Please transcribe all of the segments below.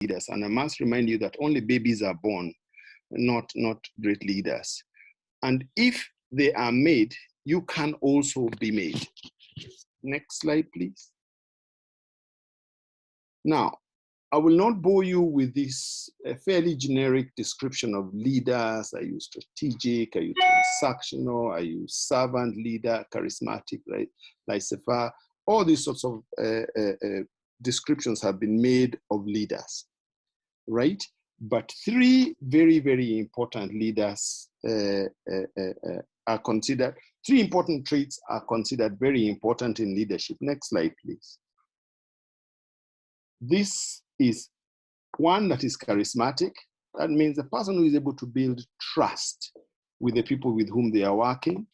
leaders. And I must remind you that only babies are born, not great leaders. And if they are made, you can also be made. Next slide, please. Now, I will not bore you with this fairly generic description of leaders. I use strategic, I use transactional, I use servant leader, charismatic, right? Laissez-faire. All these sorts of descriptions have been made of leaders, right? But three very, very important leaders are considered, three important traits are considered very important in leadership. Next slide, please. This is one that is charismatic. That means a person who is able to build trust with the people with whom they are working.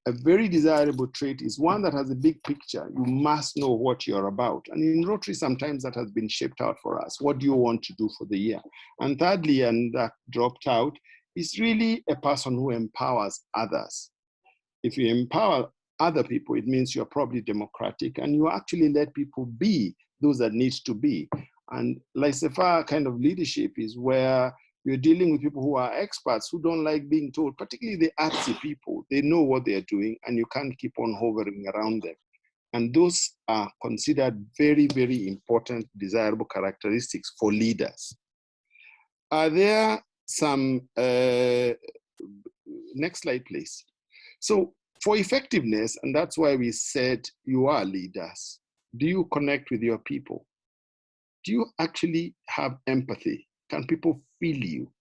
A very desirable trait is one that has a big picture. You must know what you're about. And in Rotary, sometimes that has been shaped out for us. What do you want to do for the year? And thirdly, and that dropped out, is really a person who empowers others. If you empower other people, it means you're probably democratic and you actually let people be those that need to be. And laissez-faire kind of leadership is where you're dealing with people who are experts who don't like being told, particularly the artsy people. They know what they're doing and you can't keep on hovering around them. And those are considered very, very important, desirable characteristics for leaders. Are there some, next slide, please. So for effectiveness, and that's why we said you are leaders, do you connect with your people? Do you actually have empathy? Can people feel you?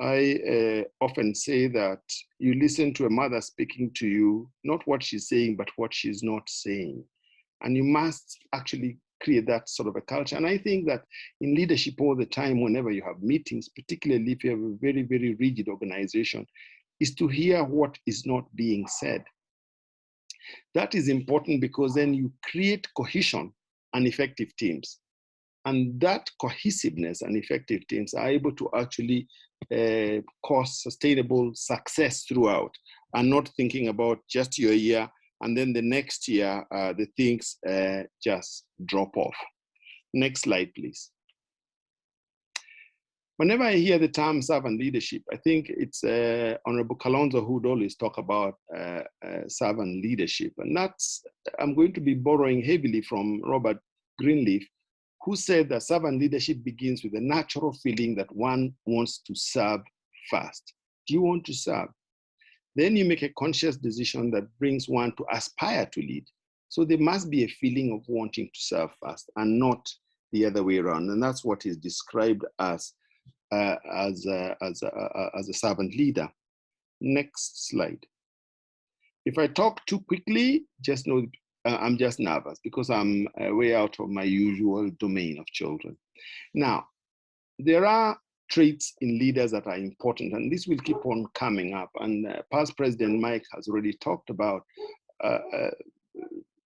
I often say that you listen to a mother speaking to you, not what she's saying, but what she's not saying. And you must actually create that sort of a culture. And I think that in leadership all the time, whenever you have meetings, particularly if you have a very, very rigid organization, is to hear what is not being said. That is important because then you create cohesion and effective teams. And that cohesiveness and effective teams are able to actually cause sustainable success throughout, and not thinking about just your year and then the next year the things just drop off. Next slide, please. Whenever I hear the term servant leadership, I think it's Honorable Kalonzo who would always talk about servant leadership. And that's, I'm going to be borrowing heavily from Robert Greenleaf, who said that servant leadership begins with a natural feeling that one wants to serve first. Do you want to serve? Then you make a conscious decision that brings one to aspire to lead. So there must be a feeling of wanting to serve first and not the other way around. And that's what is described as a servant leader. Next slide. If I talk too quickly, just know I'm just nervous because I'm way out of my usual domain of children. Now, there are traits in leaders that are important, and this will keep on coming up. And past President Mike has already talked about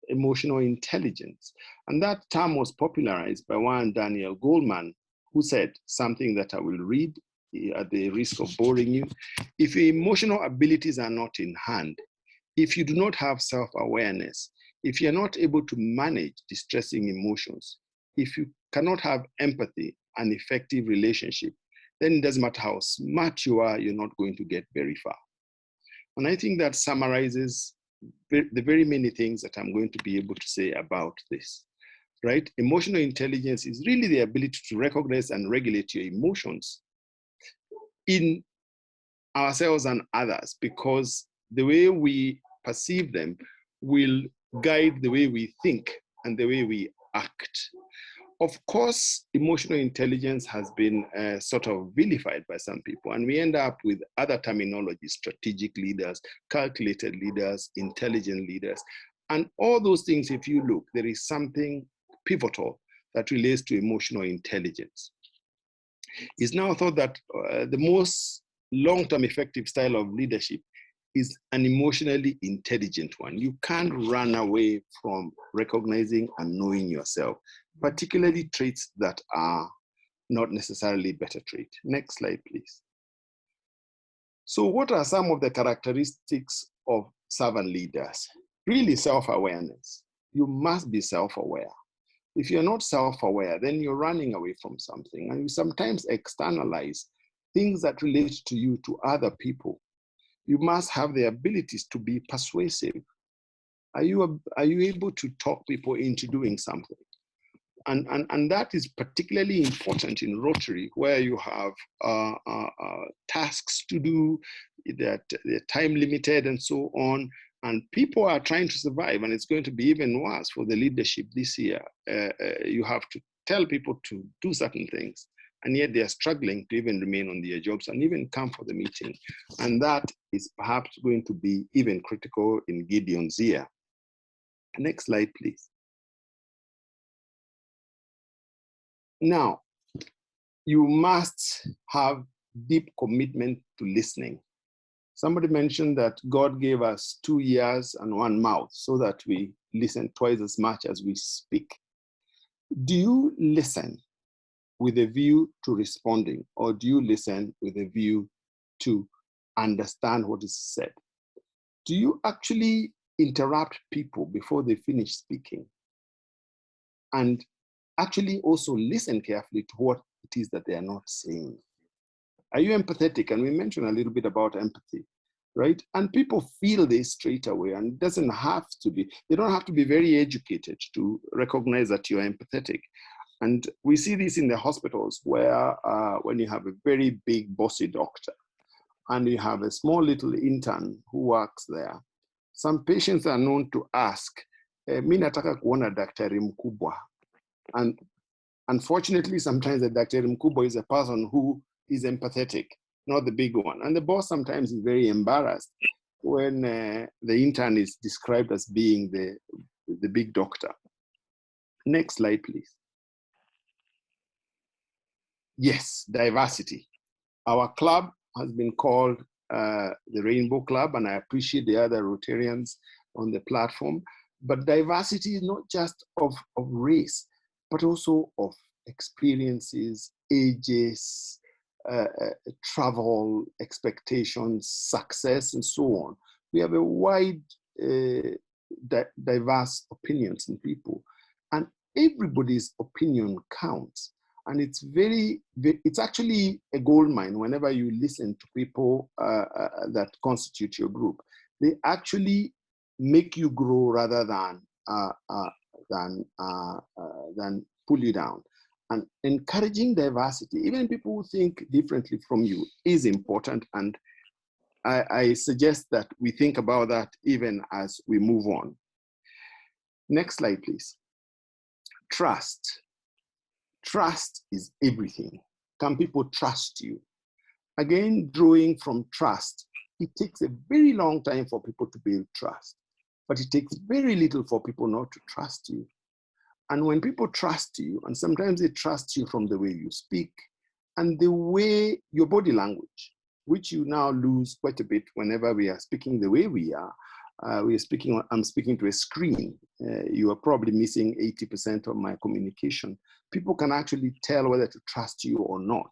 emotional intelligence. And that term was popularized by one Daniel Goleman, who said something that I will read at the risk of boring you. If your emotional abilities are not in hand, if you do not have self-awareness, if you're not able to manage distressing emotions, if you cannot have empathy and effective relationship, then it doesn't matter how smart you are, you're not going to get very far. And I think that summarizes the very many things that I'm going to be able to say about this, right? Emotional intelligence is really the ability to recognize and regulate your emotions in ourselves and others, because the way we perceive them will guide the way we think and the way we act. Of course, emotional intelligence has been sort of vilified by some people, and we end up with other terminologies: strategic leaders, calculated leaders, intelligent leaders. And all those things, if you look, there is something pivotal that relates to emotional intelligence. It's now thought that the most long-term effective style of leadership is an emotionally intelligent one. You can't run away from recognizing and knowing yourself, particularly traits that are not necessarily better traits. Next slide, please. So what are some of the characteristics of servant leaders? Really self-awareness. You must be self-aware. If you're not self-aware, then you're running away from something, and you sometimes externalize things that relate to you to other people. You must have the abilities to be persuasive. Are you able to talk people into doing something? And that is particularly important in Rotary, where you have tasks to do, that they're time limited and so on, and people are trying to survive, and it's going to be even worse for the leadership this year. You have to tell people to do certain things, and yet they're struggling to even remain on their jobs and even come for the meeting. And that is perhaps going to be even critical in Gideon's year. Next slide, please. Now, you must have deep commitment to listening. Somebody mentioned that God gave us 2 ears and 1 mouth so that we listen twice as much as we speak. Do you listen with a view to responding, or do you listen with a view to understand what is said? Do you actually interrupt people before they finish speaking? And actually also listen carefully to what it is that they are not saying. Are you empathetic? And we mentioned a little bit about empathy, right? And people feel this straight away, and it doesn't have to be, they don't have to be very educated to recognize that you're empathetic. And we see this in the hospitals where when you have a very big bossy doctor and you have a small little intern who works there, some patients are known to ask, "Mi nataka kuona daktari mkubwa." And unfortunately, sometimes the daktari mkubwa is a person who is empathetic, not the big one. And the boss sometimes is very embarrassed when the intern is described as being the big doctor. Next slide, please. Yes, diversity. Our club has been called the Rainbow Club, and I appreciate the other Rotarians on the platform. But diversity is not just of race, but also of experiences, ages, travel, expectations, success, and so on. We have a wide, diverse opinions in people, and everybody's opinion counts. And it's it's actually a gold mine whenever you listen to people that constitute your group. They actually make you grow rather than pull you down. And encouraging diversity, even people who think differently from you, is important. And I suggest that we think about that even as we move on. Next slide, please. Trust. Trust is everything. Can people trust you? Again, drawing from trust, it takes a very long time for people to build trust, but it takes very little for people not to trust you. And when people trust you, and sometimes they trust you from the way you speak and the way your body language, which you now lose quite a bit whenever we are speaking the way we are. I'm speaking to a screen. You are probably missing 80% of my communication. People can actually tell whether to trust you or not.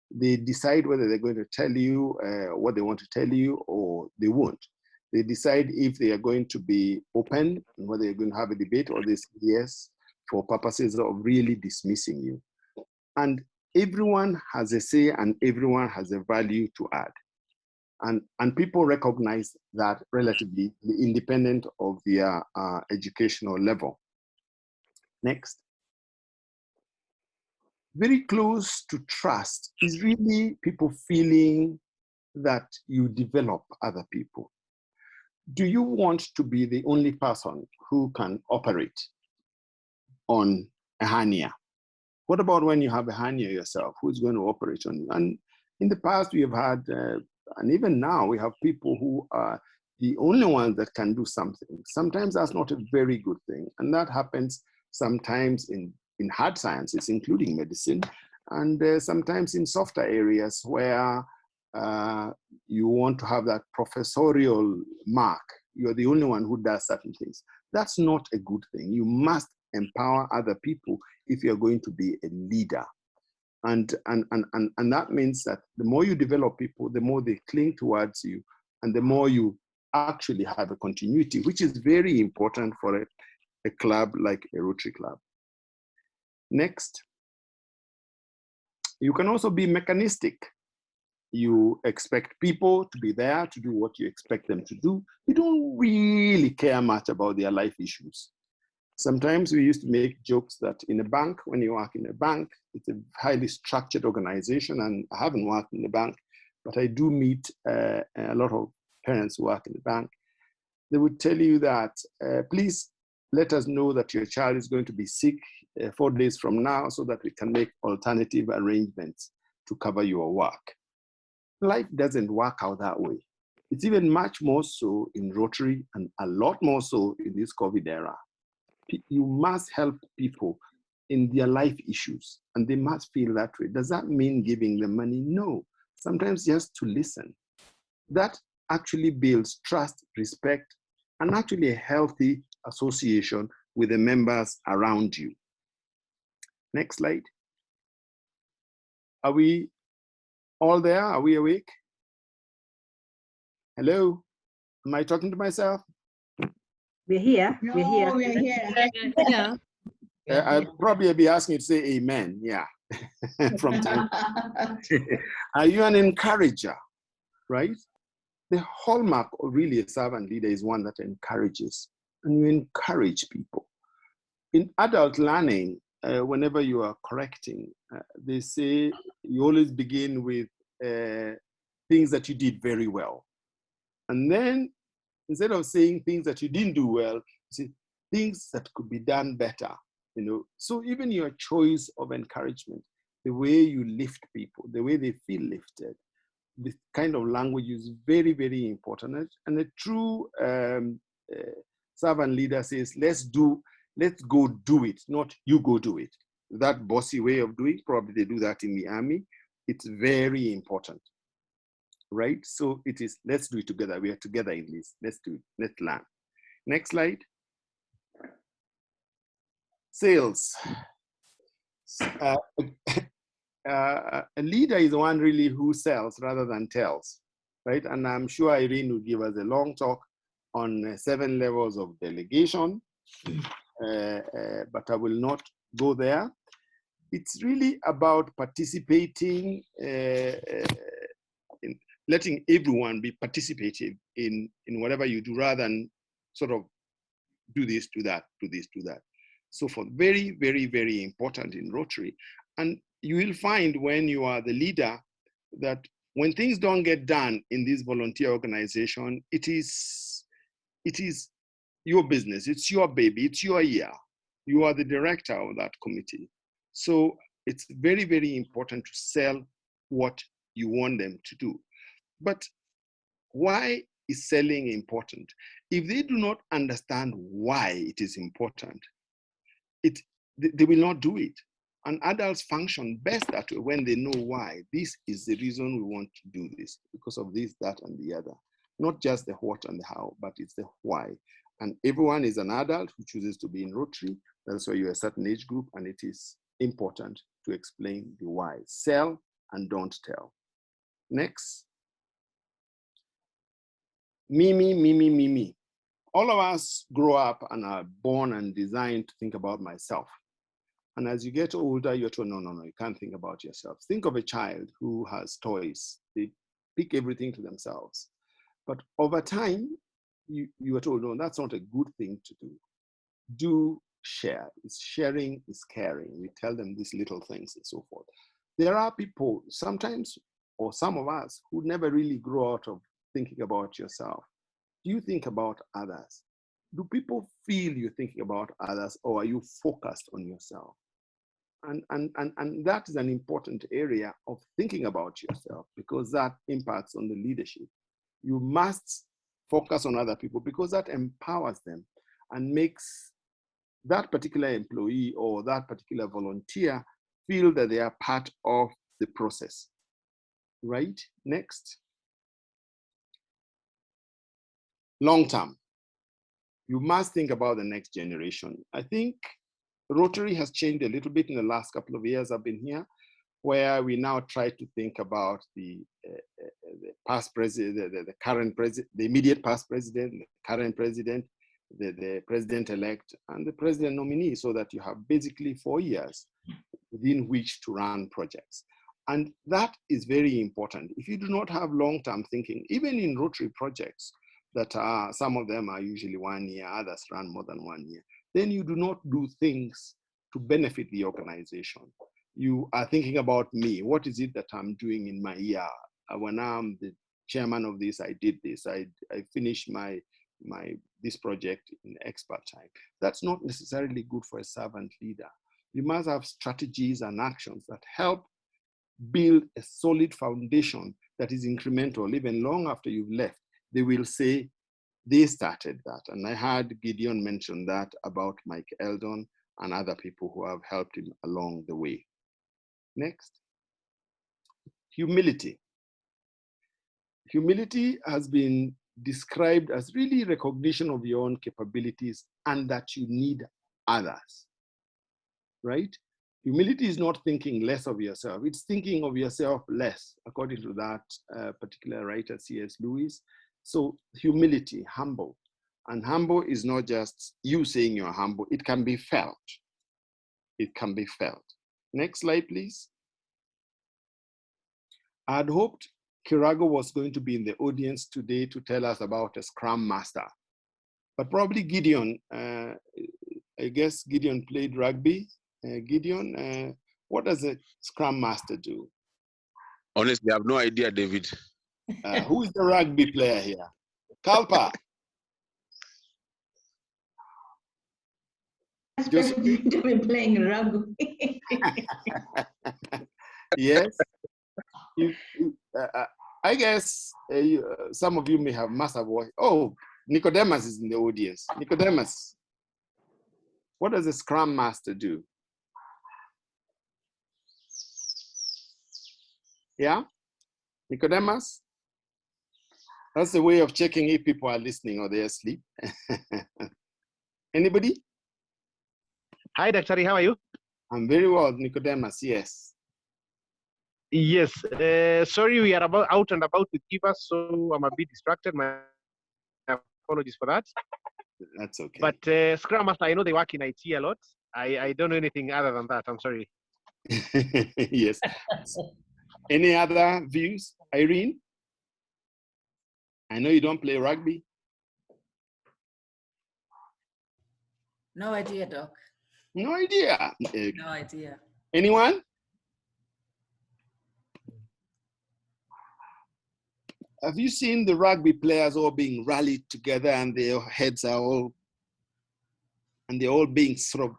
They decide whether they're going to tell you what they want to tell you, or they won't. They decide if they are going to be open and whether you're going to have a debate, or they say yes for purposes of really dismissing you. And everyone has a say and everyone has a value to add. And people recognize that relatively independent of their educational level. Next. Very close to trust is really people feeling that you develop other people. Do you want to be the only person who can operate on a hernia? What about when you have a hernia yourself? Who's going to operate on you? And in the past, we have had, and even now, we have people who are the only ones that can do something. Sometimes that's not a very good thing. And that happens sometimes in hard sciences, including medicine, and sometimes in softer areas where you want to have that professorial mark. You're the only one who does certain things. That's not a good thing. You must empower other people if you're going to be a leader. And that means that the more you develop people, the more they cling towards you, and the more you actually have a continuity, which is very important for a club like a Rotary Club. Next, you can also be mechanistic. You expect people to be there to do what you expect them to do. You don't really care much about their life issues. Sometimes we used to make jokes that in a bank, when you work in a bank, it's a highly structured organization, and I haven't worked in a bank, but I do meet a lot of parents who work in the bank. They would tell you that, please let us know that your child is going to be sick 4 days from now so that we can make alternative arrangements to cover your work. Life doesn't work out that way. It's even much more so in Rotary, and a lot more so in this COVID era. You must help people in their life issues, and they must feel that way. Does that mean giving them money? No. Sometimes just to listen. That actually builds trust, respect, and actually a healthy association with the members around you. Next slide. Are we all there? Are we awake? Hello? Am I talking to myself? We're here. No, We're here. we're here. Yeah. I'll probably be asking you to say amen. Yeah. From time. Are you an encourager? Right? The hallmark of really a servant leader is one that encourages, and you encourage people. In adult learning, whenever you are correcting, they say you always begin with things that you did very well. And then instead of saying things that you didn't do well, you say things that could be done better. You know, so even your choice of encouragement, the way you lift people, the way they feel lifted, this kind of language is very, very important. And a true servant leader says, let's go do it, not you go do it. That bossy way of doing, probably they do that in the army. It's very important, right? So it is, let's do it together. We are together in this. Let's do it. Let's learn. Next slide. Sales. A leader is one really who sells rather than tells, right? And I'm sure Irene will give us a long talk on 7 levels of delegation, but I will not go there. It's really about participating, in letting everyone be participative in whatever you do, rather than sort of do this, do that, do this, do that. So for very, very, very important in Rotary. And you will find when you are the leader that when things don't get done in this volunteer organization, it is your business, it's your baby, it's your year. You are the director of that committee. So it's very, very important to sell what you want them to do. But why is selling important? If they do not understand why it is important, they will not do it. And adults function best that way when they know why. This is the reason we want to do this, because of this, that, and the other. Not just the what and the how, but it's the why. And everyone is an adult who chooses to be in Rotary. That's why you're a certain age group, and it is important to explain the why. Sell and don't tell. Next. Me, me, me, me, me, me. All of us grow up and are born and designed to think about myself. And as you get older, you're told, no, you can't think about yourself. Think of a child who has toys. They pick everything to themselves. But over time, you are told, no, that's not a good thing to do. Do share. Sharing is caring. We tell them these little things and so forth. There are people, sometimes, or some of us, who never really grow out of thinking about yourself. Do you think about others? Do people feel you're thinking about others, or are you focused on yourself? And that is an important area of thinking about yourself, because that impacts on the leadership. You must focus on other people, because that empowers them and makes that particular employee or that particular volunteer feel that they are part of the process. Right? Next. Long term. You must think about the next generation. I think Rotary has changed a little bit in the last couple of years I've been here, where we now try to think about the past president, the current president, the immediate past president, the current president, the president-elect and the president nominee, so that you have basically 4 years within which to run projects. And that is very important. If you do not have long-term thinking, even in Rotary projects that are, some of them are usually 1 year, others run more than 1 year, then you do not do things to benefit the organization. You are thinking about me. What is it that I'm doing in my year? When I'm the chairman of this, I did this. I finished this project in expert time. That's not necessarily good for a servant leader. You must have strategies and actions that help build a solid foundation that is incremental. Even long after you've left, they will say, they started that. And I heard Gideon mention that about Mike Eldon and other people who have helped him along the way. Next. Humility. Humility has been described as really recognition of your own capabilities and that you need others, right? Humility is not thinking less of yourself. It's thinking of yourself less, according to that particular writer, C.S. Lewis. So humility, humble. And humble is not just you saying you're humble. It can be felt. It can be felt. Next slide, please. I had hoped Kirago was going to be in the audience today to tell us about a Scrum Master. But probably Gideon, I guess Gideon played rugby. Gideon, what does a Scrum Master do? Honestly, I have no idea, David. Who is the rugby player here? Kalpa. President to be playing rugby. Yes. I guess some of you must have watched. Oh, Nicodemus is in the audience. Nicodemus, what does a Scrum Master do? Yeah? Nicodemus? That's the way of checking if people are listening or they're asleep. Anybody? Hi, Daktari, how are you? I'm very well, Nicodemus, yes. Yes, sorry, we are out and about with Kiva, so I'm a bit distracted. My apologies for that. That's okay. But Scrum Master, I know they work in IT a lot. I don't know anything other than that, I'm sorry. Yes. Any other views? Irene? I know you don't play rugby. No idea, Doc. No idea. No idea. Anyone? Have you seen the rugby players all being rallied together and their heads are all, and they're all being sort of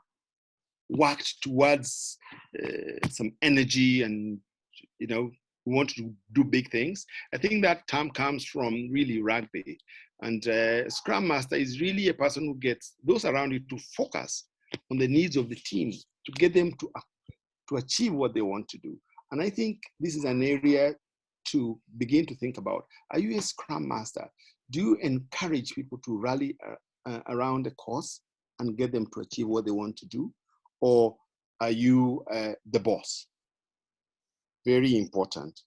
worked towards some energy and, you know, want to do big things? I think that term comes from really rugby. And Scrum Master is really a person who gets those around you to focus on the needs of the team, to get them to achieve what they want to do. And I think this is an area to begin to think about. Are you a Scrum Master? Do you encourage people to rally around a cause and get them to achieve what they want to do? Or are you the boss? Very important.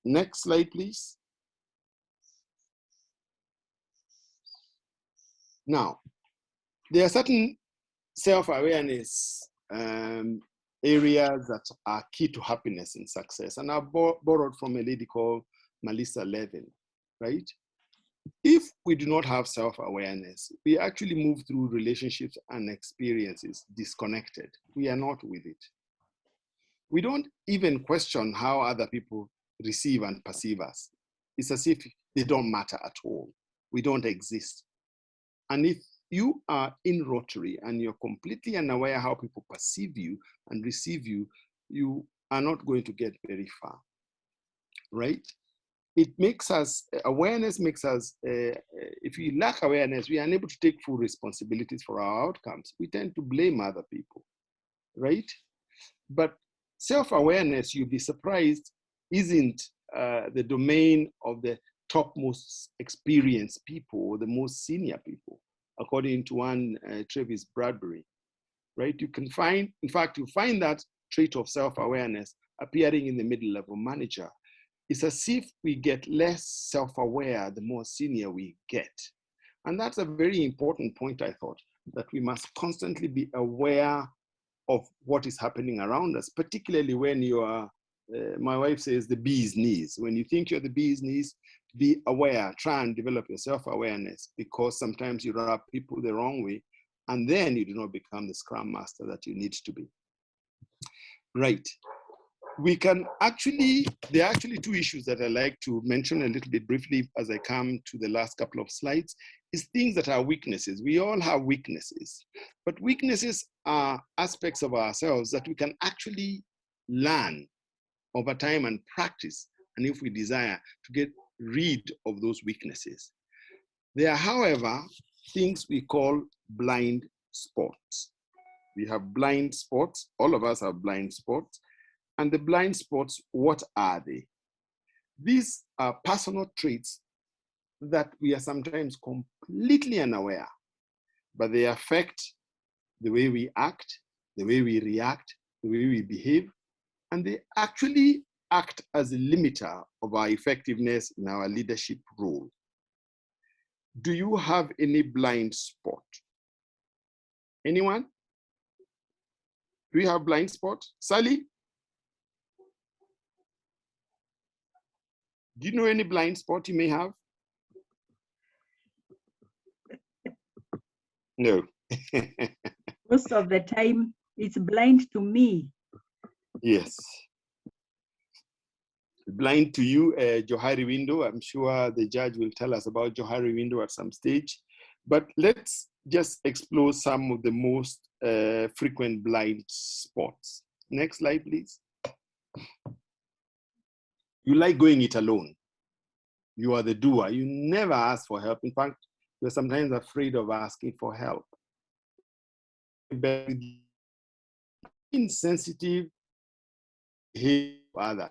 Next slide, please. Now, there are certain self-awareness areas that are key to happiness and success. And I've borrowed from a lady called Melissa Levin, right? If we do not have self-awareness, we actually move through relationships and experiences disconnected. We are not with it. We don't even question how other people receive and perceive us. It's as if they don't matter at all. We don't exist. And if you are in Rotary and you're completely unaware how people perceive you and receive you, you are not going to get very far, right? It makes us, awareness makes us, if we lack awareness, we are unable to take full responsibilities for our outcomes. We tend to blame other people, right? But self-awareness, you'll be surprised, isn't the domain of the topmost experienced people or the most senior people, according to one Travis Bradbury, right? You can find, in fact, you find that trait of self-awareness appearing in the middle-level manager. It's as if we get less self-aware the more senior we get. And that's a very important point, I thought, that we must constantly be aware of what is happening around us, particularly when you are, my wife says, the bee's knees. When you think you're the bee's knees, be aware, try and develop your self-awareness, because sometimes you rub people the wrong way, and then you do not become the Scrum Master that you need to be. Right. We can actually, there are actually two issues that I like to mention a little bit briefly as I come to the last couple of slides, is things that are weaknesses. We all have weaknesses, but weaknesses are aspects of ourselves that we can actually learn over time and practice, and if we desire, to get rid of those weaknesses. There are, however, things we call blind spots. We have blind spots, all of us have blind spots. And the blind spots, what are they? These are personal traits that we are sometimes completely unaware, but they affect the way we act, the way we react, the way we behave, and they actually act as a limiter of our effectiveness in our leadership role. Do you have any blind spot? Anyone? Do you have blind spot? Sally? Do you know any blind spot you may have? No. Most of the time, it's blind to me. Yes. Blind to you, Johari Window. I'm sure the judge will tell us about Johari Window at some stage. But let's just explore some of the most frequent blind spots. Next slide, please. You like going it alone. You are the doer. You never ask for help. In fact, you're sometimes afraid of asking for help. Insensitive behavior of others.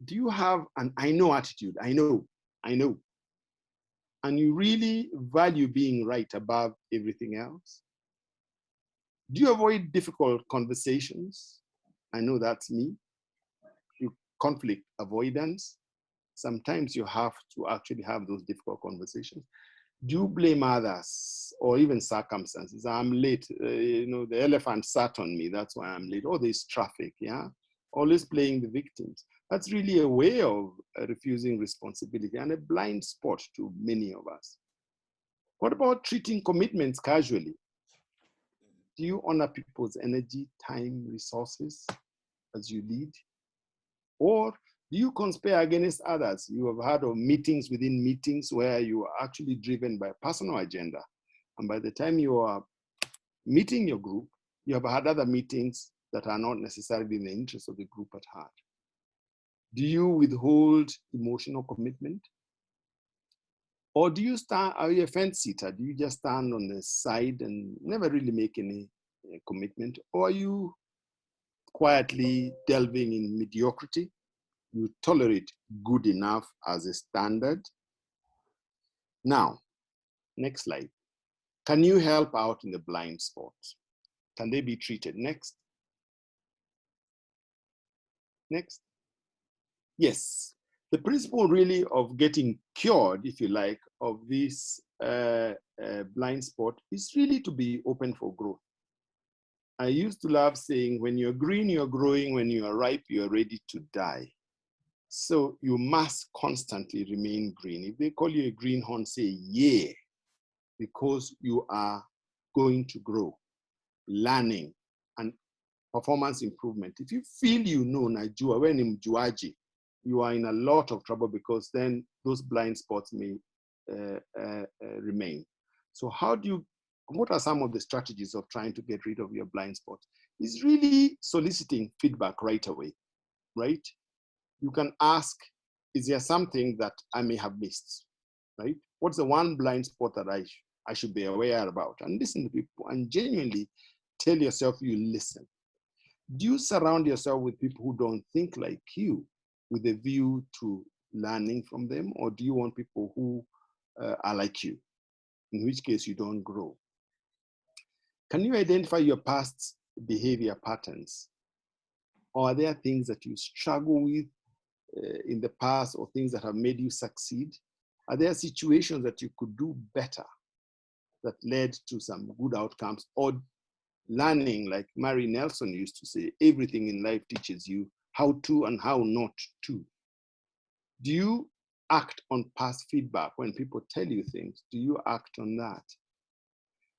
Do you have an I know attitude? I know. And you really value being right above everything else? Do you avoid difficult conversations? I know that's me. You conflict avoidance. Sometimes you have to actually have those difficult conversations. Do you blame others or even circumstances? I'm late, the elephant sat on me, that's why I'm late. Oh, there's traffic, yeah? Always playing the victims. That's really a way of refusing responsibility and a blind spot to many of us. What about treating commitments casually? Do you honor people's energy, time, resources as you lead? Or do you conspire against others? You have heard of meetings within meetings where you are actually driven by a personal agenda. And by the time you are meeting your group, you have had other meetings that are not necessarily in the interest of the group at heart. Do you withhold emotional commitment? Or do you are you a fence sitter? Do you just stand on the side and never really make any commitment? Or are you quietly delving in mediocrity? You tolerate good enough as a standard? Now, next slide. Can you help out in the blind spots? Can they be treated? Next. Next. Yes. The principle really of getting cured, if you like, of this blind spot is really to be open for growth. I used to love saying, when you're green, you're growing. When you are ripe, you're ready to die. So you must constantly remain green. If they call you a greenhorn, say, yeah, because you are going to grow, learning, and performance improvement. If you feel you know Najua, when in Juaji, you are in a lot of trouble, because then those blind spots may remain. So what are some of the strategies of trying to get rid of your blind spot? Is really soliciting feedback right away, right? You can ask, is there something that I may have missed, right? What's the one blind spot that I should be aware about? And listen to people and genuinely tell yourself you listen. Do you surround yourself with people who don't think like you with a view to learning from them? Or do you want people who are like you, in which case you don't grow? Can you identify your past behavior patterns? Or are there things that you struggle with in the past or things that have made you succeed? Are there situations that you could do better that led to some good outcomes, or learning, like Mary Nelson used to say, everything in life teaches you how to and how not to? Do you act on past feedback when people tell you things? Do you act on that?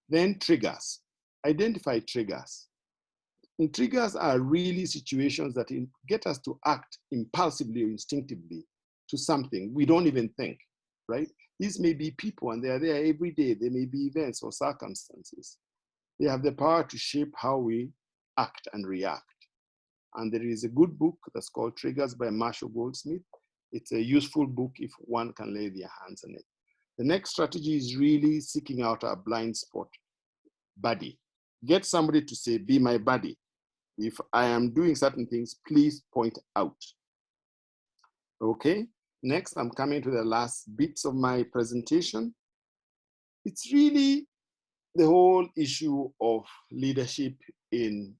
Then triggers. Identify triggers. And triggers are really situations that get us to act impulsively or instinctively to something we don't even think, right? These may be people and they are there every day. They may be events or circumstances. They have the power to shape how we act and react. And there is a good book that's called Triggers by Marshall Goldsmith. It's a useful book if one can lay their hands on it. The next strategy is really seeking out our blind spot buddy. Get somebody to say, be my buddy. If I am doing certain things, please point out. Okay, next I'm coming to the last bits of my presentation. It's really the whole issue of leadership in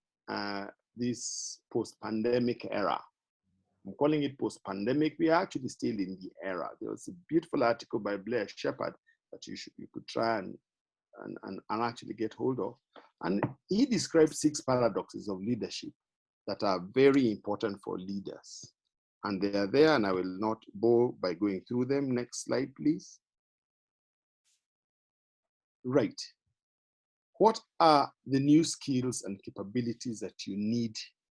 this post-pandemic era. I'm calling it post-pandemic. We are actually still in the era. There was a beautiful article by Blair Shepard that you could try and actually get hold of. And he described 6 paradoxes of leadership that are very important for leaders. And they are there, and I will not bore by going through them. Next slide, please. Right. What are the new skills and capabilities that you need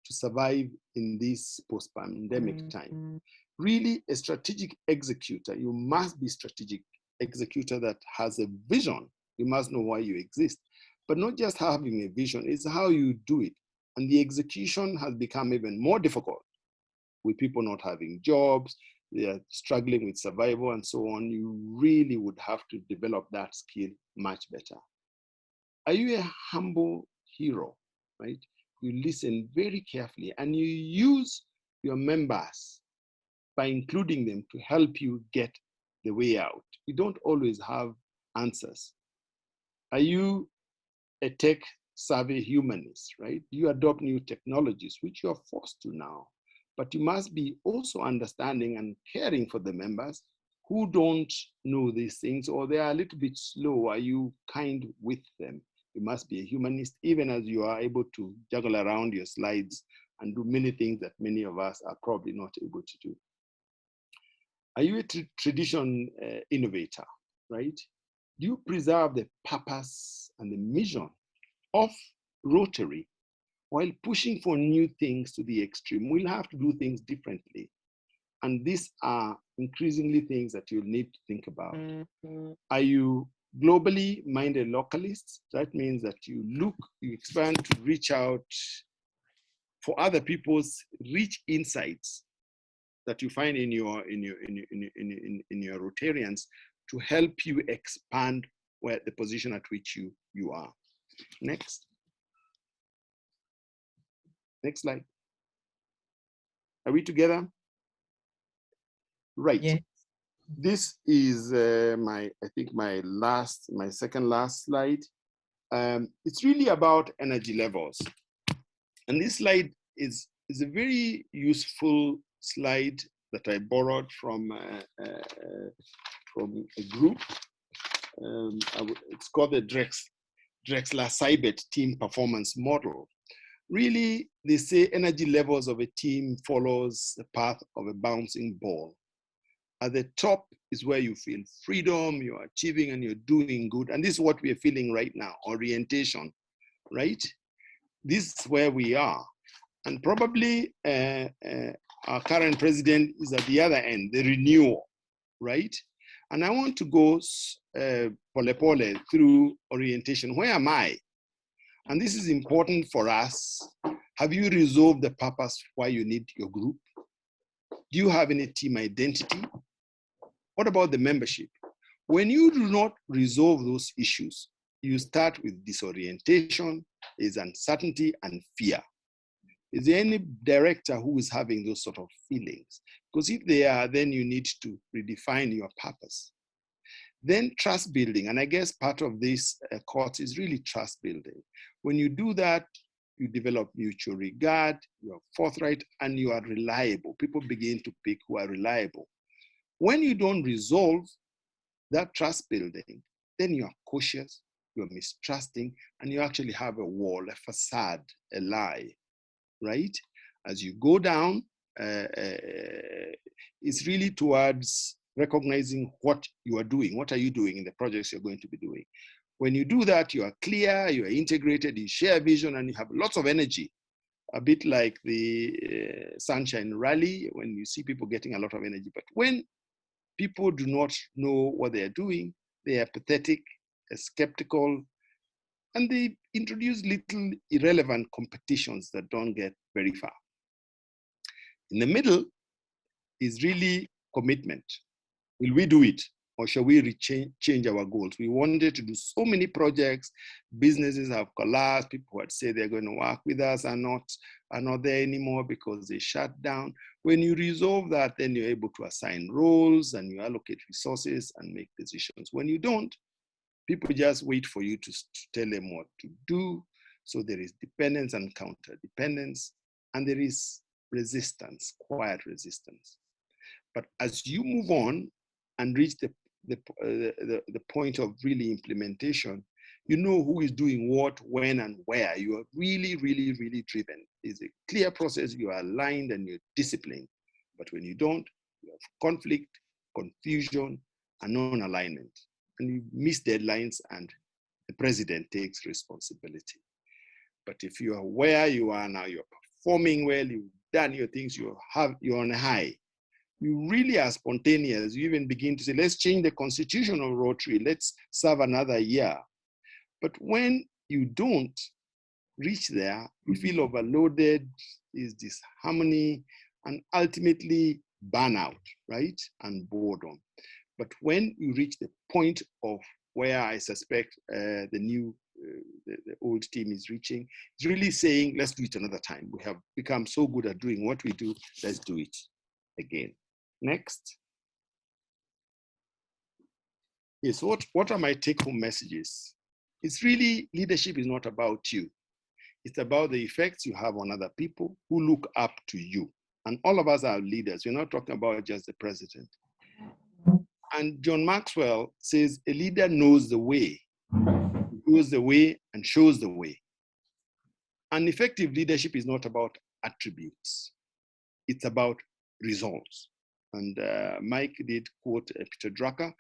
to survive in this post-pandemic time? Really, a strategic executor, you must be a strategic executor that has a vision. You must know why you exist. But not just having a vision, it's how you do it. And the execution has become even more difficult with people not having jobs, they are struggling with survival and so on. You really would have to develop that skill much better. Are you a humble hero, right? You listen very carefully and you use your members by including them to help you get the way out. You don't always have answers. Are you a tech-savvy humanist, right? You adopt new technologies, which you're forced to now. But you must be also understanding and caring for the members who don't know these things, or they are a little bit slow. Are you kind with them? You must be a humanist, even as you are able to juggle around your slides and do many things that many of us are probably not able to do. Are you a tradition innovator, right? Do you preserve the purpose and the mission of Rotary while pushing for new things to the extreme? We'll have to do things differently. And these are increasingly things that you'll need to think about. Are you globally minded localists? That means that you expand to reach out for other people's rich insights that you find in your Rotarians to help you expand where the position at which you are. Next. Next slide. Are we together? Right. Yeah. This is my second last slide. It's really about energy levels. And this slide is a very useful slide that I borrowed from a group. It's called the Drexler-Seibert Team Performance Model. Really, they say energy levels of a team follows the path of a bouncing ball. At the top is where you feel freedom, you're achieving and you're doing good. And this is what we're feeling right now, orientation, right? This is where we are. And probably our current president is at the other end, the renewal, right? And I want to go pole through orientation. Where am I? And this is important for us. Have you resolved the purpose why you need your group? Do you have any team identity? What about the membership? When you do not resolve those issues, you start with disorientation, is uncertainty and fear. Is there any director who is having those sort of feelings? Because if they are, then you need to redefine your purpose. Then trust building, and I guess part of this course is really trust building. When you do that, you develop mutual regard, you are forthright, and you are reliable. People begin to pick who are reliable. When you don't resolve that trust building, then you are cautious, you're mistrusting, and you actually have a wall, a facade, a lie, right? As you go down, it's really towards recognizing what you are doing. What are you doing in the projects you're going to be doing? When you do that, you are clear, you are integrated, you share vision, and you have lots of energy. A bit like the Sunshine Rally, when you see people getting a lot of energy. But when people do not know what they are doing, they are apathetic, skeptical, and they introduce little irrelevant competitions that don't get very far. In the middle is really commitment. Will we do it? Or shall we change our goals? We wanted to do so many projects. Businesses have collapsed. People who had said they're going to work with us are not there anymore because they shut down. When you resolve that, then you're able to assign roles and you allocate resources and make decisions. When you don't, people just wait for you to tell them what to do. So there is dependence and counter-dependence, and there is resistance, quiet resistance. But as you move on and reach the point of really implementation, you know who is doing what, when, and where. You are really, really, really driven. It's a clear process. You are aligned and you're disciplined. But when you don't, you have conflict, confusion, and non-alignment. And you miss deadlines, and the president takes responsibility. But if you are where you are now, you're performing well, you've done your things, you're on a high. You really are spontaneous. You even begin to say, let's change the constitution of Rotary. Let's serve another year. But when you don't reach there, you feel overloaded, is disharmony, and ultimately burnout, right? And boredom. But when you reach the point of where I suspect the old team is reaching, it's really saying, let's do it another time. We have become so good at doing what we do, let's do it again. Next. Yes, what are my take-home messages? It's really, leadership is not about you. It's about the effects you have on other people who look up to you. And all of us are leaders. We're not talking about just the president. And John Maxwell says, a leader knows the way, goes the way, and shows the way. And effective leadership is not about attributes. It's about results. And Mike did quote Peter Drucker,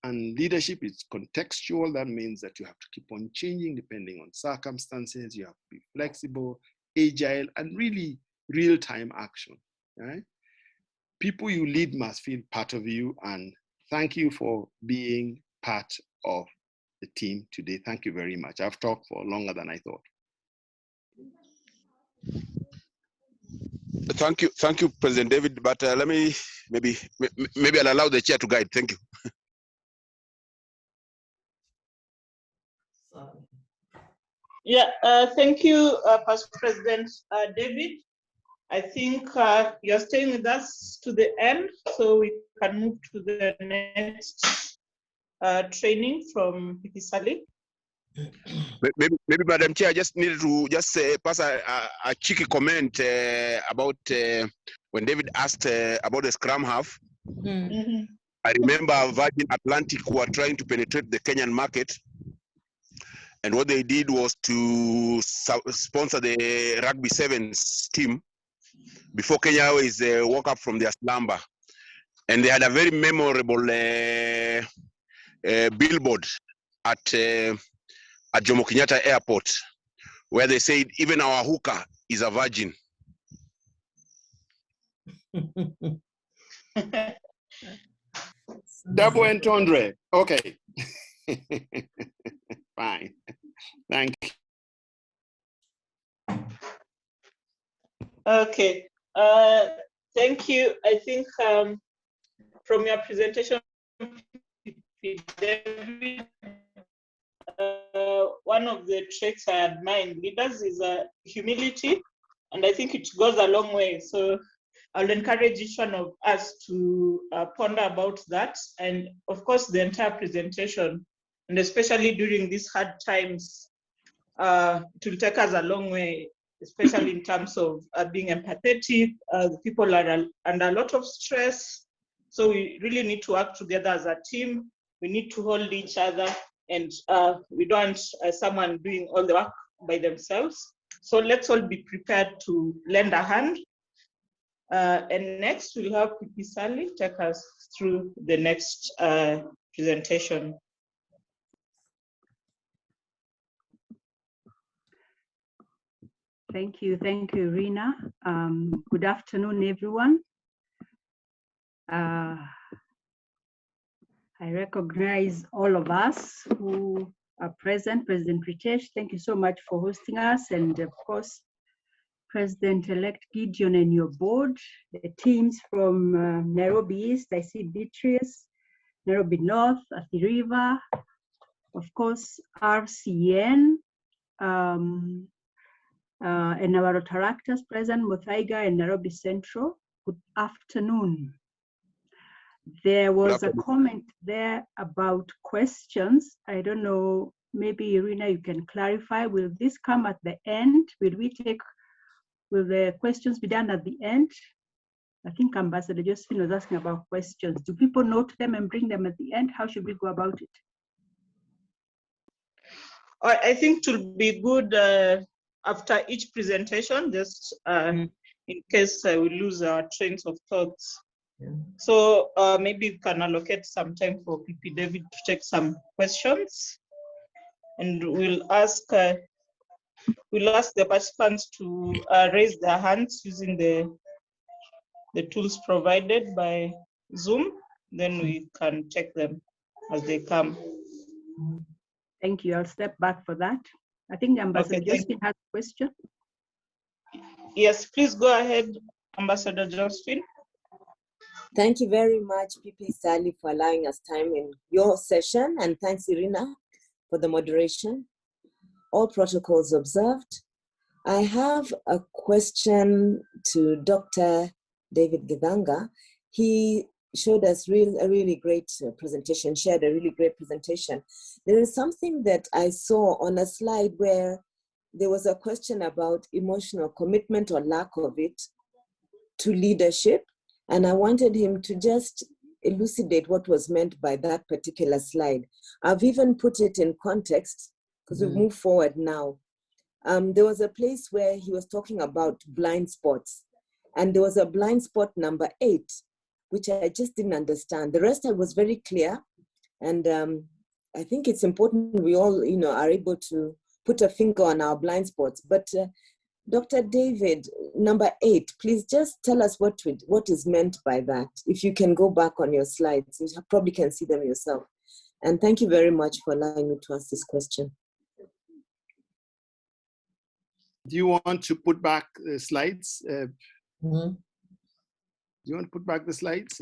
and leadership is contextual. That means that you have to keep on changing depending on circumstances. You have to be flexible, agile, and really real-time action, right? People you lead must feel part of you, and thank you for being part of the team today. Thank you very much. I've talked for longer than I thought. Thank you, President David. But let me maybe I'll allow the chair to guide. Thank you. Yeah, thank you, Past President David. I think you're staying with us to the end, so we can move to the next training from Pikisali. Maybe, Madam Chair, I just needed to pass a cheeky comment about when David asked about the scrum half. Mm-hmm. I remember Virgin Atlantic were trying to penetrate the Kenyan market, and what they did was to sponsor the Rugby Sevens team before Kenya Airways woke up from their slumber. And they had a very memorable billboard at Jomo Kenyatta Airport, where they said, even our hooker is a virgin. Double entendre. Okay. Fine. Thank you. Okay. Thank you. I think from your presentation, one of the traits I admire in leaders is humility, and I think it goes a long way. So I'll encourage each one of us to ponder about that, and of course the entire presentation, and especially during these hard times, it will take us a long way especially in terms of being empathetic. People are under a lot of stress. So we really need to work together as a team. We need to hold each other, and we don't want someone doing all the work by themselves. So let's all be prepared to lend a hand. And next, we'll have Pipi Sally take us through the next presentation. Thank you, Rina. Good afternoon, everyone. I recognize all of us who are present. President Ritesh, thank you so much for hosting us. And of course, President-elect Gideon and your board, the teams from Nairobi East, I see Beatrice, Nairobi North, Athi River, of course, RCN, and our Rotaractors present, Muthaiga and Nairobi Central. Good afternoon. There was a comment there about questions. I don't know, maybe Irina, you can clarify. Will this come at the end? Will the questions be done at the end? I think Ambassador Josephine was asking about questions. Do people note them and bring them at the end? How should we go about it? I think it will be good after each presentation, just in case we lose our trains of thoughts. Yeah. So maybe we can allocate some time for PP David to take some questions, and we'll ask the participants to raise their hands using the tools provided by Zoom. Then we can take them as they come. Thank you. I'll step back for that. I think Ambassador Josephine has a question. Yes, please go ahead, Ambassador Josephine. Thank you very much, PP Sally, for allowing us time in your session, and thanks, Irina, for the moderation. All protocols observed. I have a question to Dr. David Githanga. He showed us a really great presentation, shared a really great presentation. There is something that I saw on a slide where there was a question about emotional commitment or lack of it to leadership. And I wanted him to just elucidate what was meant by that particular slide. I've even put it in context because we've moved forward now. There was a place where he was talking about blind spots. And there was a blind spot number 8, which I just didn't understand. The rest I was very clear. And I think it's important we all, are able to put a finger on our blind spots. But Dr. David, number 8, please just tell us what is meant by that. If you can go back on your slides, you probably can see them yourself. And thank you very much for allowing me to ask this question. Do you want to put back the slides? Do you want to put back the slides?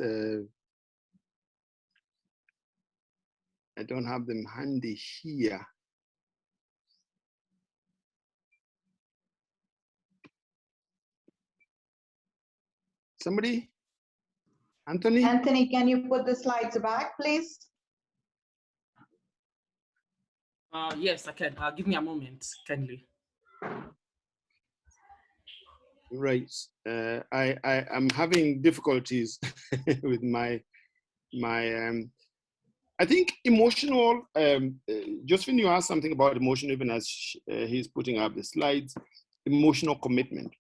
I don't have them handy here. Somebody? Anthony? Anthony, can you put the slides back, please? Yes, I can. Give me a moment, kindly. Right. I'm having difficulties with my I think emotional, Josephine, you asked something about emotion, even as he's putting up the slides, emotional commitment.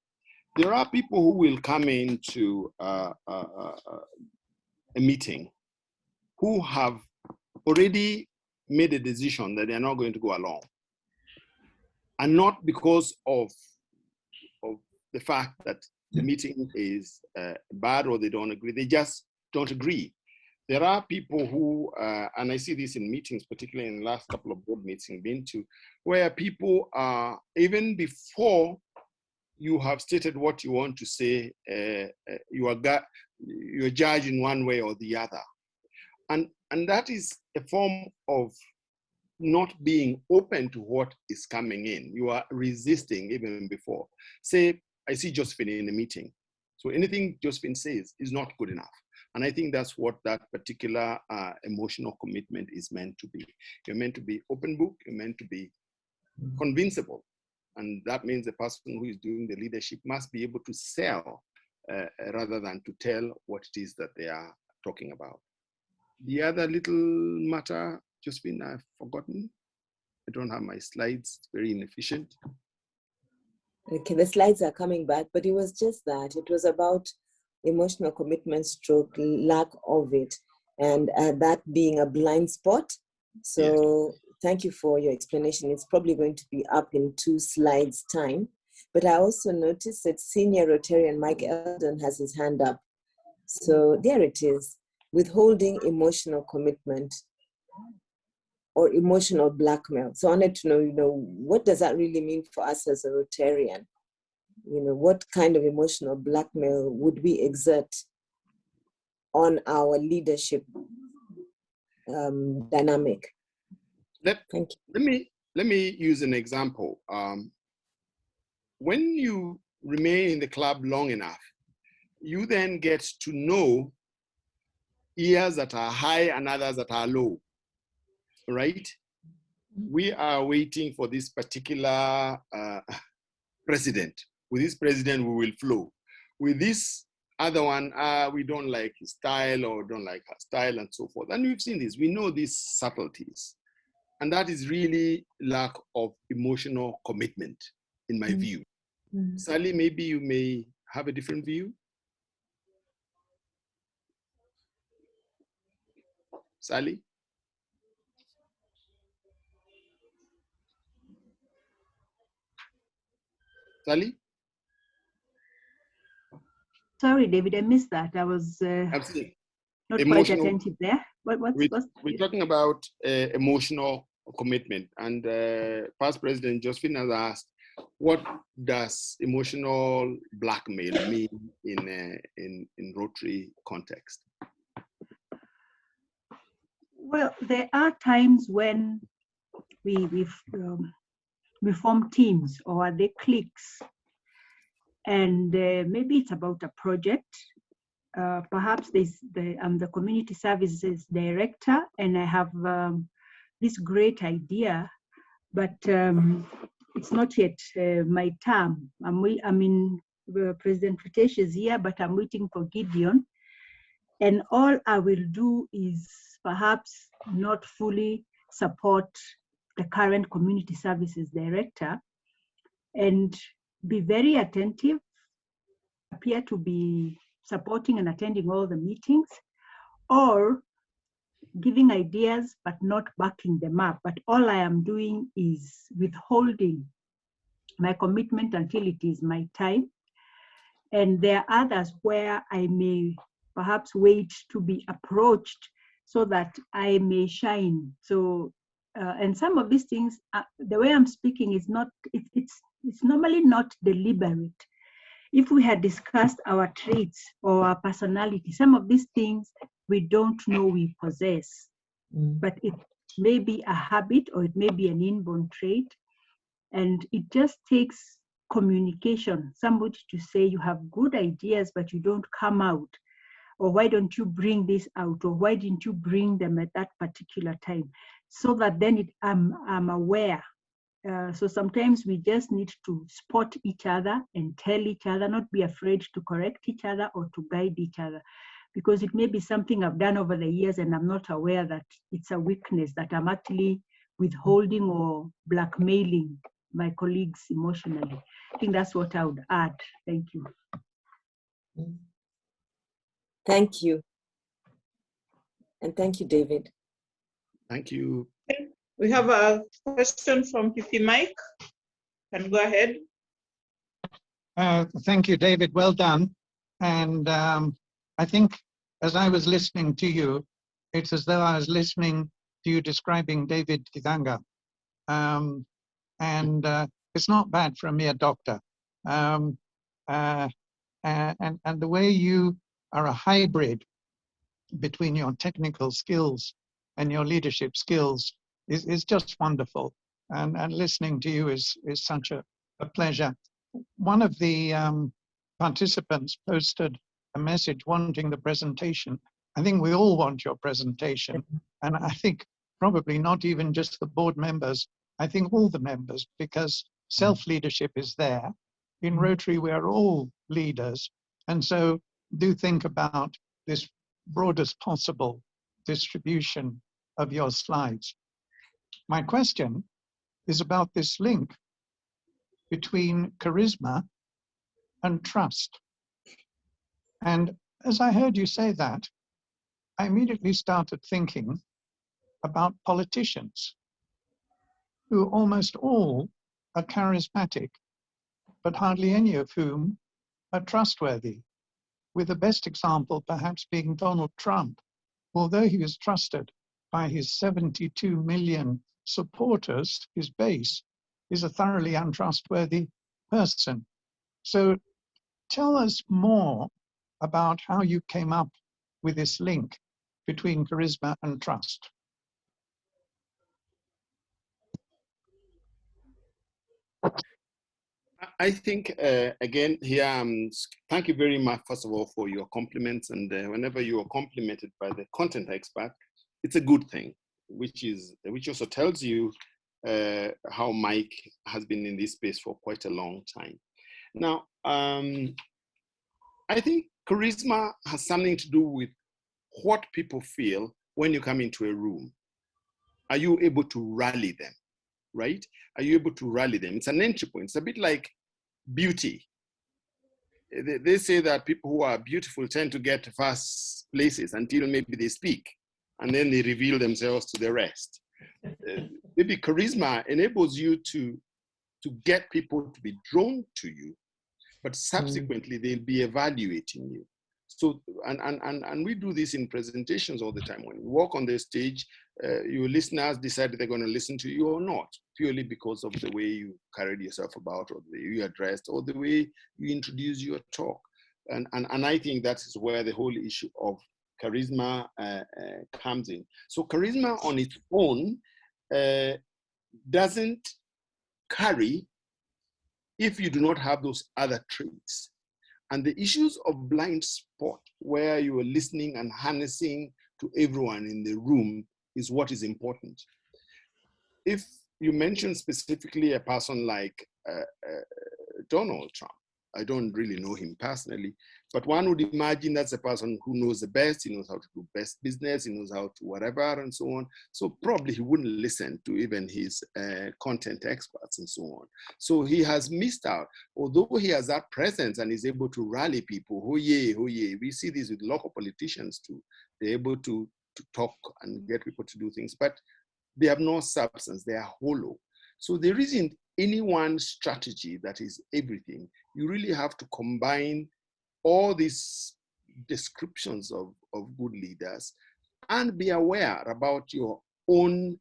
There are people who will come into a meeting who have already made a decision that they're not going to go along. And not because of the fact that the meeting is bad or they don't agree, they just don't agree. There are people who, and I see this in meetings, particularly in the last couple of board meetings I've been to, where people are, even before you have stated what you want to say, you're judged in one way or the other. And that is a form of not being open to what is coming in. You are resisting even before. Say, I see Josephine in a meeting. So anything Josephine says is not good enough. And I think that's what that particular emotional commitment is meant to be. You're meant to be open book, you're meant to be convincible. And that means the person who is doing the leadership must be able to sell rather than to tell what it is that they are talking about. The other little matter, Josephine, I've forgotten. I don't have my slides, it's very inefficient. Okay, the slides are coming back, but it was just that. It was about emotional commitment stroke, lack of it, and that being a blind spot. So yes. Thank you for your explanation. It's probably going to be up in 2 slides time. But I also noticed that Senior Rotarian Mike Eldon has his hand up. So there it is, withholding emotional commitment or emotional blackmail. So I wanted to know, what does that really mean for us as a Rotarian? What kind of emotional blackmail would we exert on our leadership dynamic? Thank you. Let me use an example. When you remain in the club long enough, you then get to know years that are high and others that are low, right? We are waiting for this particular president. With this president, we will flow. With this other one, we don't like his style or don't like her style and so forth. And we've seen this, we know these subtleties. And that is really lack of emotional commitment, in my view. Sally, maybe you may have a different view. Sally? Sally? Sorry, David, I missed that. I was not quite attentive there. We're talking about emotional commitment, and past President Josephine has asked, what does emotional blackmail mean in Rotary context? Well, there are times when we form teams or they cliques, and maybe it's about a project. Perhaps I'm the community services director, and I have this great idea, but it's not yet my term. I'm in President Ritesh is here, but I'm waiting for Gideon. And all I will do is perhaps not fully support the current community services director and be very attentive, appear to be supporting and attending all the meetings, or giving ideas but not backing them up. But all I am doing is withholding my commitment until it is my time. And there are others where I may perhaps wait to be approached so that I may shine. So, and some of these things, the way I'm speaking is not, it's normally not deliberate. If we had discussed our traits or our personality, some of these things we don't know we possess, but it may be a habit or it may be an inborn trait. And it just takes communication, somebody to say you have good ideas, but you don't come out. Or why don't you bring this out? Or why didn't you bring them at that particular time? So that then I'm aware. So sometimes we just need to spot each other and tell each other, not be afraid to correct each other or to guide each other. Because it may be something I've done over the years and I'm not aware that it's a weakness, that I'm actually withholding or blackmailing my colleagues emotionally. I think that's what I would add. Thank you. Thank you. And thank you, David. Thank you. We have a question from PP Mike. Can go ahead. Thank you, David. Well done. And I think as I was listening to you, it's as though I was listening to you describing David Kithanga. And it's not bad for a mere doctor. And the way you are a hybrid between your technical skills and your leadership skills is just wonderful. And listening to you is such a pleasure. One of the participants posted a message wanting the presentation. I think we all want your presentation. And I think probably not even just the board members, I think all the members, because self-leadership is there. In Rotary, we are all leaders. And so do think about this broadest possible distribution of your slides. My question is about this link between charisma and trust. And as I heard you say that, I immediately started thinking about politicians who almost all are charismatic, but hardly any of whom are trustworthy, with the best example perhaps being Donald Trump. Although he was trusted by his 72 million supporters, his base is a thoroughly untrustworthy person. So tell us more about how you came up with this link between charisma and trust. I think, again, here, thank you very much, first of all, for your compliments. And whenever you are complimented by the content expert, it's a good thing, which also tells you how Mike has been in this space for quite a long time. Now, I think charisma has something to do with what people feel when you come into a room. Are you able to rally them, right? Are you able to rally them? It's an entry point. It's a bit like beauty. They say that people who are beautiful tend to get first places until maybe they speak, and then they reveal themselves to the rest. Maybe charisma enables you to get people to be drawn to you, but subsequently they'll be evaluating you. So, and we do this in presentations all the time. When you walk on the stage, your listeners decide they're going to listen to you or not, purely because of the way you carried yourself about, or the way you addressed, or the way you introduce your talk. And I think that is where the whole issue of charisma comes in. So charisma on its own doesn't carry if you do not have those other traits. And the issues of blind spot, where you are listening and harnessing to everyone in the room, is what is important. If you mention specifically a person like Donald Trump, I don't really know him personally, but one would imagine that's a person who knows the best, he knows how to do best business, he knows how to whatever and so on. So probably he wouldn't listen to even his content experts and so on. So he has missed out, although he has that presence and is able to rally people, oh yeah, oh yeah. We see this with local politicians too. They're able to talk and get people to do things, but they have no substance, they are hollow. So there isn't any one strategy that is everything. You really have to combine all these descriptions of good leaders and be aware about your own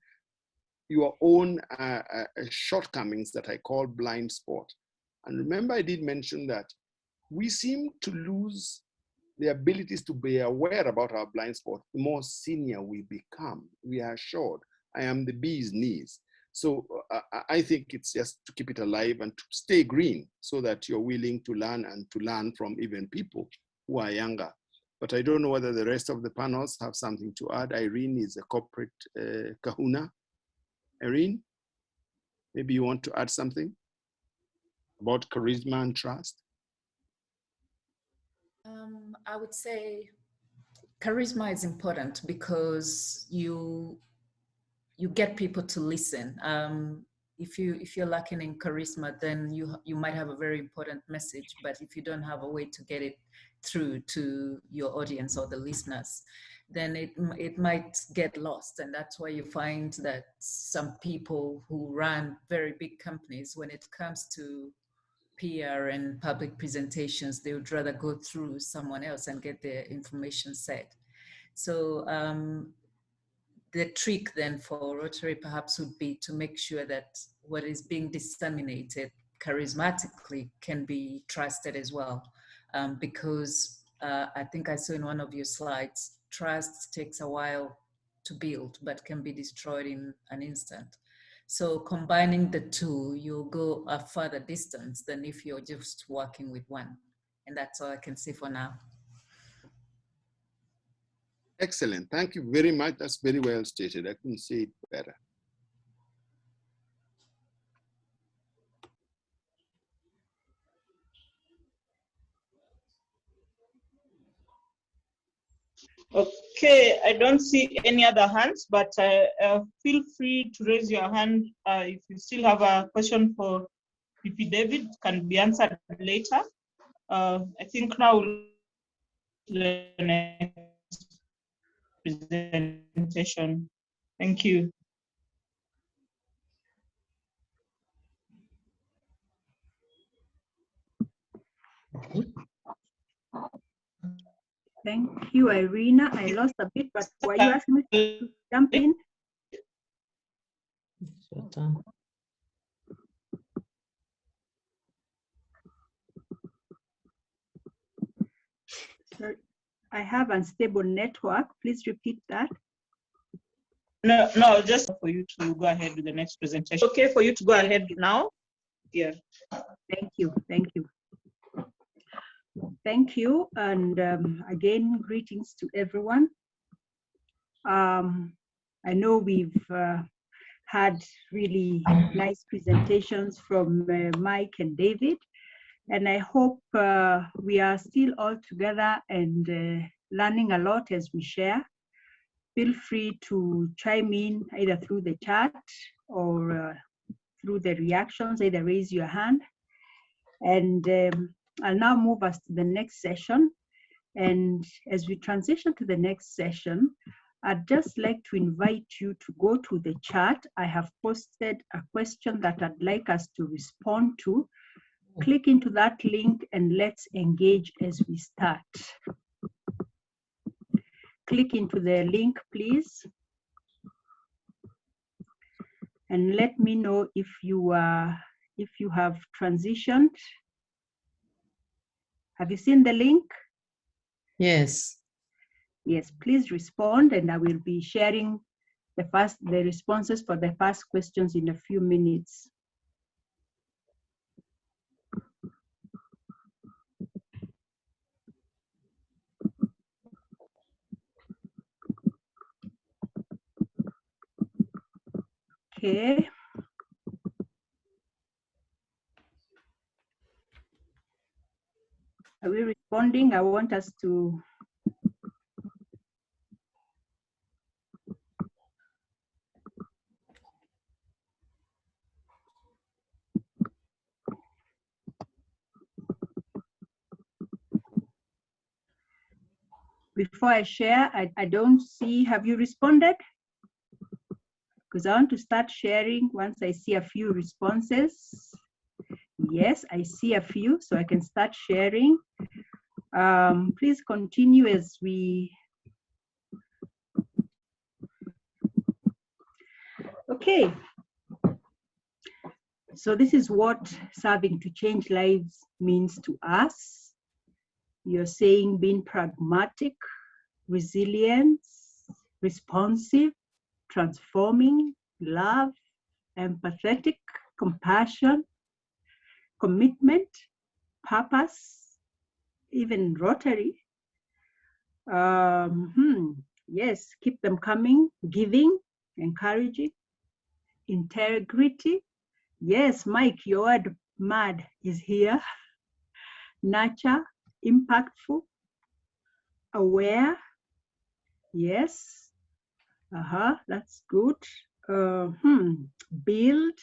shortcomings that I call blind spot. And remember, I did mention that we seem to lose the abilities to be aware about our blind spot. The more senior we become, we are assured, I am the bee's knees. So I think it's just to keep it alive and to stay green so that you're willing to learn and to learn from even people who are younger. But I don't know whether the rest of the panels have something to add. Irene is a corporate kahuna. Irene, maybe you want to add something about charisma and trust? I would say charisma is important because you get people to listen. If you're lacking in charisma, then you might have a very important message, but if you don't have a way to get it through to your audience or the listeners, then it might get lost. And that's why you find that some people who run very big companies, when it comes to PR and public presentations, they would rather go through someone else and get their information said. So the trick then for Rotary perhaps would be to make sure that what is being disseminated charismatically can be trusted as well. Because I think I saw in one of your slides, trust takes a while to build, but can be destroyed in an instant. So combining the two, you'll go a further distance than if you're just working with one. And that's all I can say for now. Excellent. Thank you very much. That's very well stated. I couldn't say it better. Okay, I don't see any other hands, but feel free to raise your hand if you still have a question for PP David, can be answered later. I think now the next presentation. Thank you. Thank you, Irina. I lost a bit, but were you asking me to jump in? Sorry, I have unstable network. Please repeat that. No, just for you to go ahead with the next presentation. Okay, for you to go ahead now. Yeah. Thank you. Thank you. Thank you. And again, greetings to everyone. I know we've had really nice presentations from Mike and David, and I hope we are still all together and learning a lot as we share. Feel free to chime in either through the chat or through the reactions, either raise your hand. And I'll now move us to the next session. And as we transition to the next session, I'd just like to invite you to go to the chat. I have posted a question that I'd like us to respond to. Click into that link and let's engage as we start. Click into the link, please. And let me know if you have transitioned. Have you seen the link? Yes. Yes, please respond, and I will be sharing the responses for the first questions in a few minutes. Okay. Are we responding? I want us to. Before I share, I don't see, have you responded? Because I want to start sharing once I see a few responses. Yes, I see a few, so I can start sharing. Please continue as we. Okay. So this is what serving to change lives means to us. You're saying being pragmatic, resilient, responsive, transforming, love, empathetic, compassion, commitment, purpose, even Rotary. Yes, keep them coming, giving, encouraging, integrity. Yes, Mike, your word mad is here. Nurture, impactful, aware. Yes. That's good. Build,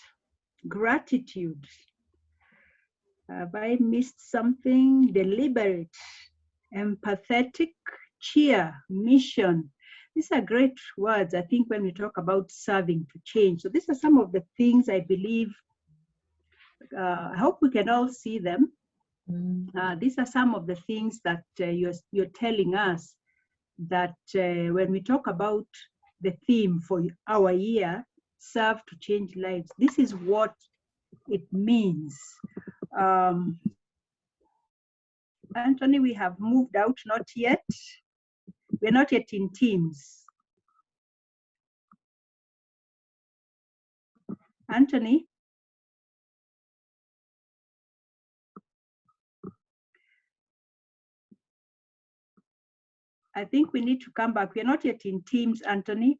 gratitude. Have I missed something? Deliberate, empathetic, cheer, mission. These are great words, I think, when we talk about serving to change. So these are some of the things I believe, I hope we can all see them. These are some of the things that you're telling us that when we talk about the theme for our year, serve to change lives, this is what it means. Anthony, we have moved out, not yet. We're not yet in teams. Anthony? I think we need to come back. We're not yet in teams, Anthony.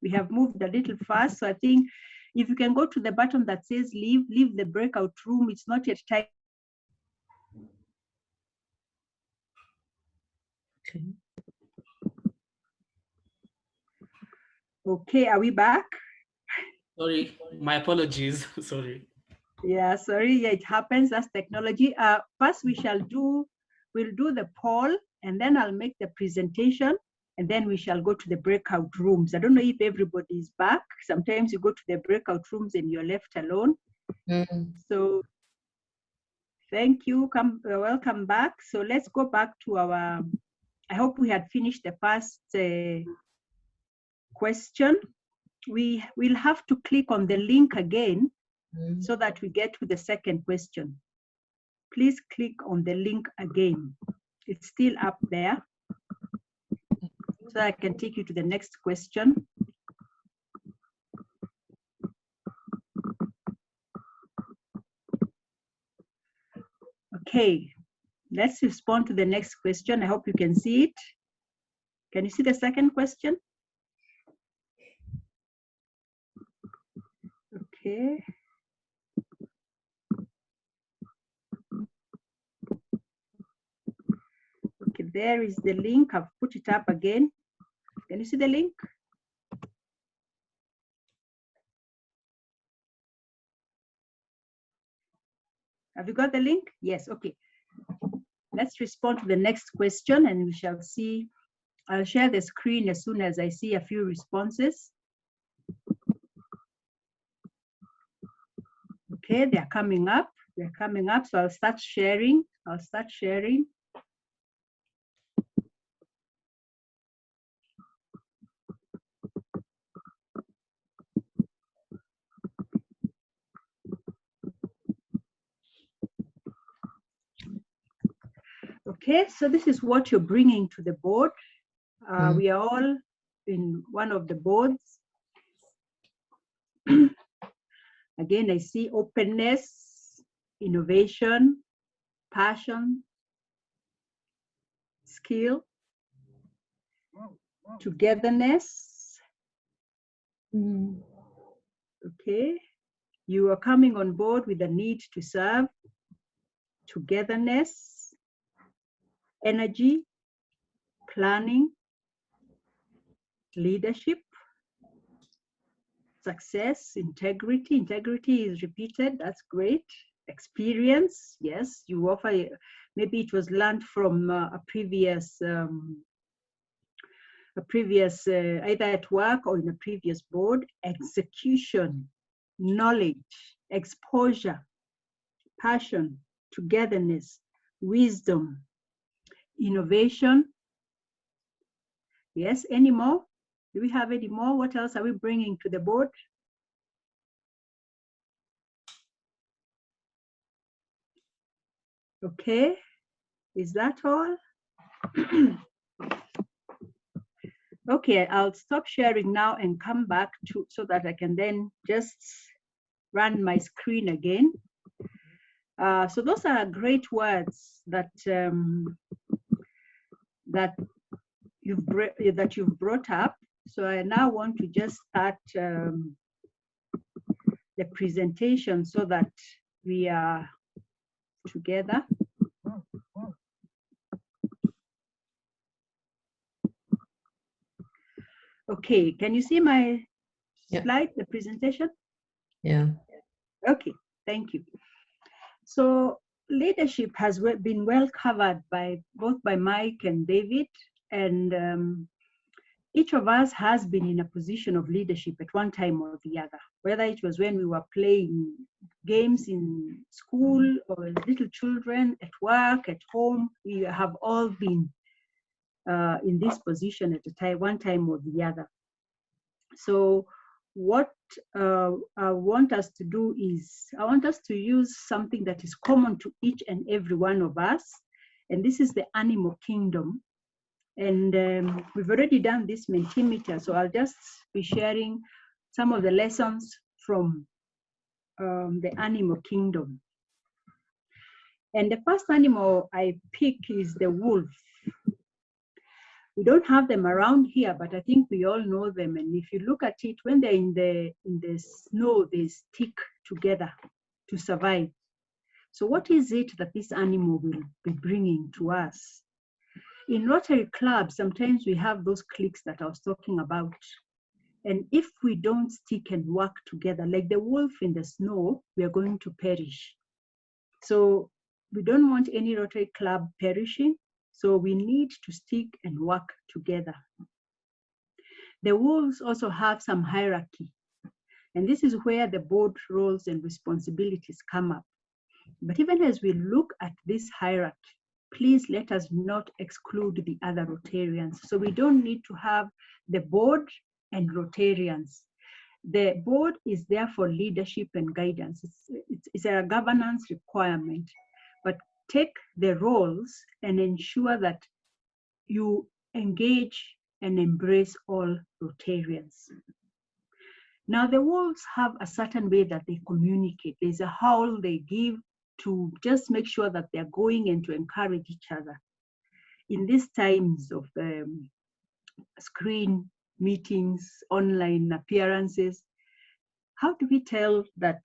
We have moved a little fast, so I think if you can go to the button that says leave the breakout room, it's not yet time. Okay. Okay, are we back? Sorry, my apologies. Sorry. Yeah, sorry. Yeah, it happens. That's technology. First, we'll do the poll, and then I'll make the presentation, and then we shall go to the breakout rooms. I don't know if everybody is back. Sometimes you go to the breakout rooms and you're left alone. So thank you. Welcome back. So let's go back to our, I hope we had finished the first question. We will have to click on the link again so that we get to the second question. Please click on the link again. It's still up there. So I can take you to the next question. Okay, let's respond to the next question. I hope you can see it. Can you see the second question? Okay. Okay, there is the link. I've put it up again. Can you see the link? Have you got the link? Yes, okay. Let's respond to the next question and we shall see. I'll share the screen as soon as I see a few responses. Okay, they're coming up. They're coming up. So I'll start sharing. I'll start sharing. Okay, so this is what you're bringing to the board. We are all in one of the boards. Again, I see openness, innovation, passion, skill, togetherness. Okay, you are coming on board with a need to serve, togetherness, energy, planning, leadership, success, integrity. Integrity is repeated, that's great. Experience, yes, you offer, maybe it was learned from a previous either at work or in a previous board. Execution, knowledge, exposure, passion, togetherness, wisdom, innovation. Yes, any more? Do we have any more? What else are we bringing to the board? Okay, is that all? Okay, I'll stop sharing now and come back to so that I can then just run my screen again. So those are great words that that you've brought up. So I now want to just start the presentation so that we are together. Okay, can you see my slide, the presentation? Yeah. Okay, thank you. So leadership has been well covered by both by Mike and David, and each of us has been in a position of leadership at one time or the other, whether it was when we were playing games in school or as little children, at work, at home. We have all been in this position at one time or the other. So what I want us to do is, I want us to use something that is common to each and every one of us, and this is the animal kingdom. And we've already done this Mentimeter, so I'll just be sharing some of the lessons from the animal kingdom. And the first animal I pick is the wolf. We don't have them around here, but I think we all know them. And if you look at it, when they're in the snow, they stick together to survive. So what is it that this animal will be bringing to us? in Rotary Club, sometimes we have those cliques that I was talking about. And if we don't stick and work together, like the wolf in the snow, we are going to perish. So we don't want any Rotary Club perishing. So we need to stick and work together. The wolves also have some hierarchy. And this is where the board roles and responsibilities come up. But even as we look at this hierarchy, please let us not exclude the other Rotarians. So we don't need to have the board and Rotarians. The board is there for leadership and guidance. It's a governance requirement, but take the roles and ensure that you engage and embrace all Rotarians. Now, the wolves have a certain way that they communicate. There's a howl they give to just make sure that they're going and to encourage each other. In these times of screen meetings, online appearances, how do we tell that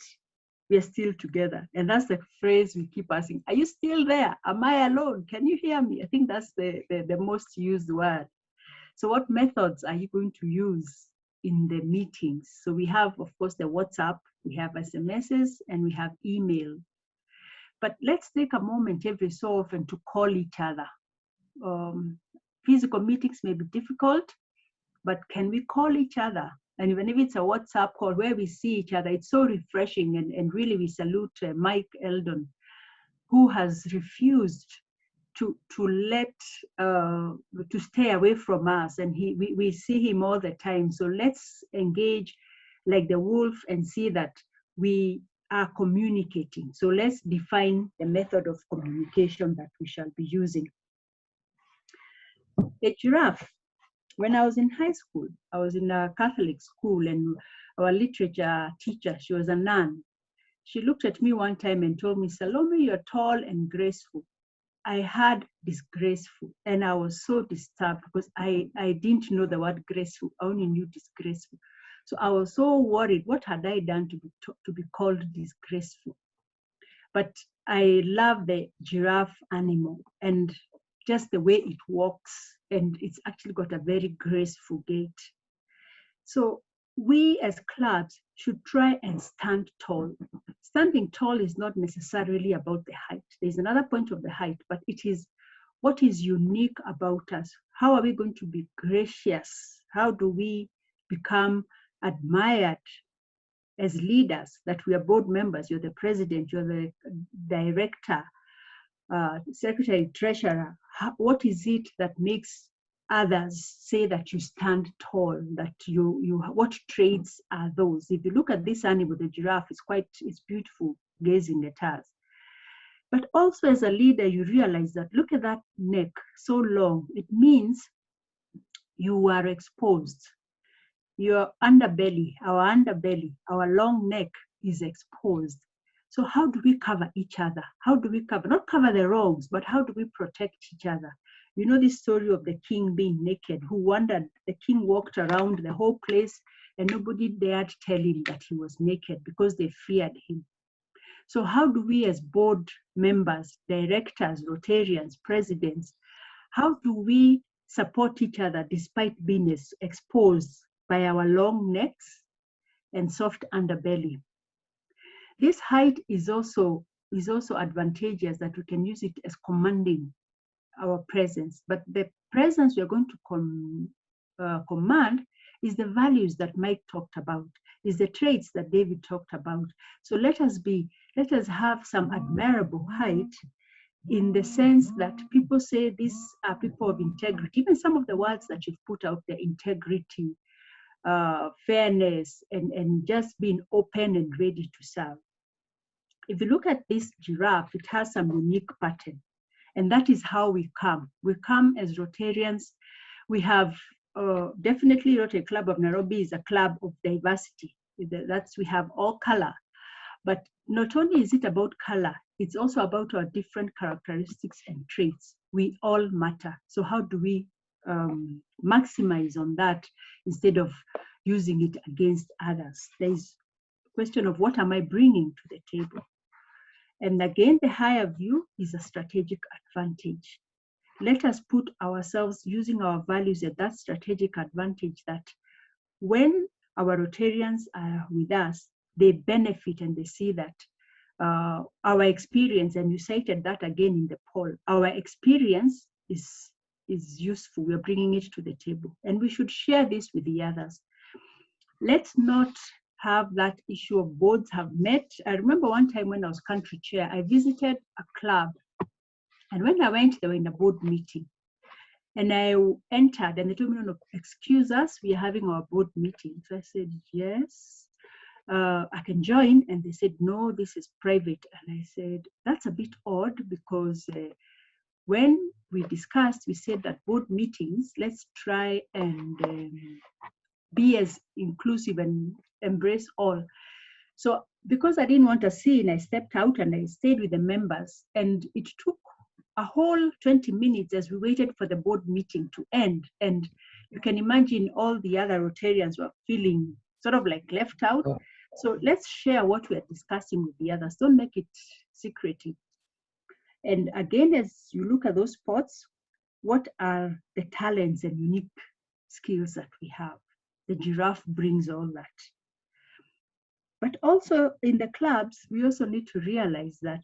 we are still together? And that's the phrase we keep asking. Are you still there? Am I alone? Can you hear me? I think that's the most used word. So what methods are you going to use in the meetings? So we have, of course, the WhatsApp, we have SMSs, and we have email. But let's take a moment every so often to call each other. Physical meetings may be difficult, but can we call each other? And even if it's a WhatsApp call where we see each other, it's so refreshing. And really we salute Mike Eldon, who has refused to stay away from us. And we see him all the time. So let's engage like the wolf and see that we are communicating. So let's define the method of communication that we shall be using. A giraffe. When I was in high school, I was in a Catholic school, and our literature teacher, she was a nun. She looked at me one time and told me, Salome, you're tall and graceful. I had disgraceful, and I was so disturbed because I didn't know the word graceful. I only knew disgraceful. So I was so worried. What had I done to be called disgraceful? But I love the giraffe animal and just the way it walks, and it's actually got a very graceful gait. So we as clubs should try and stand tall. Standing tall is not necessarily about the height. There's another point of the height, but it is what is unique about us. How are we going to be gracious? How do we become admired as leaders, that we are board members? You're the president, you're the director, secretary, treasurer. What is it that makes others say that you stand tall, that what traits are those? If you look at this animal, the giraffe, it's beautiful gazing at us. But also as a leader, you realize that, look at that neck, so long. It means you are exposed. Your underbelly, our long neck is exposed. So how do we cover each other? How do we not cover the wrongs, but how do we protect each other? You know this story of the king being naked, who wondered, the king walked around the whole place and nobody dared tell him that he was naked because they feared him. So how do we as board members, directors, Rotarians, presidents, how do we support each other despite being exposed by our long necks and soft underbelly? This height is also advantageous, that we can use it as commanding our presence. But the presence we are going to command is the values that Mike talked about, is the traits that David talked about. So let us have some admirable height, in the sense that people say these are people of integrity. Even some of the words that you've put out there, integrity, fairness, and just being open and ready to serve. If you look at this giraffe, it has some unique pattern. And that is how we come. We come as Rotarians. We have definitely Rotary Club of Nairobi is a club of diversity. We have all color. But not only is it about color, it's also about our different characteristics and traits. We all matter. So how do we maximize on that instead of using it against others? There's a question of what am I bringing to the table? And again, the higher view is a strategic advantage. let us put ourselves using our values at that strategic advantage that when our Rotarians are with us, they benefit and they see that our experience, and you cited that again in the poll, our experience is useful. We're bringing it to the table, and we should share this with the others. Let's not have that issue of boards have met. I remember one time when I was country chair, I visited a club, and when I went, they were in a board meeting. And I entered, and they told me, no, excuse us, we are having our board meeting. So I said, yes, I can join. And they said, no, this is private. And I said, that's a bit odd, because when we discussed, we said that board meetings, let's try and be as inclusive and embrace all. So because I didn't want a scene, I stepped out and I stayed with the members, and it took a whole 20 minutes as we waited for the board meeting to end. And you can imagine all the other Rotarians were feeling sort of like left out. So let's share what we're discussing with the others. Don't make it secretive. And again, as you look at those spots, what are the talents and unique skills that we have? The giraffe brings all that. But also in the clubs, we also need to realize that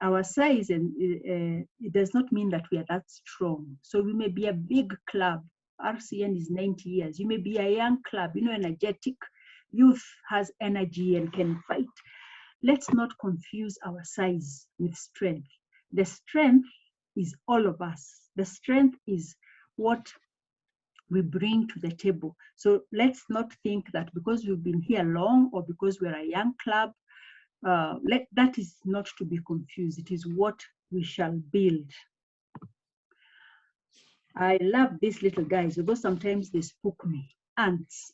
our size and it does not mean that we are that strong. So we may be a big club. RCN is 90 years. You may be a young club, energetic. Youth has energy and can fight. Let's not confuse our size with strength. The strength is all of us. The strength is what we bring to the table. So let's not think that because we've been here long or because we're a young club, that is not to be confused. It is what we shall build. I love these little guys, although sometimes they spook me. Ants.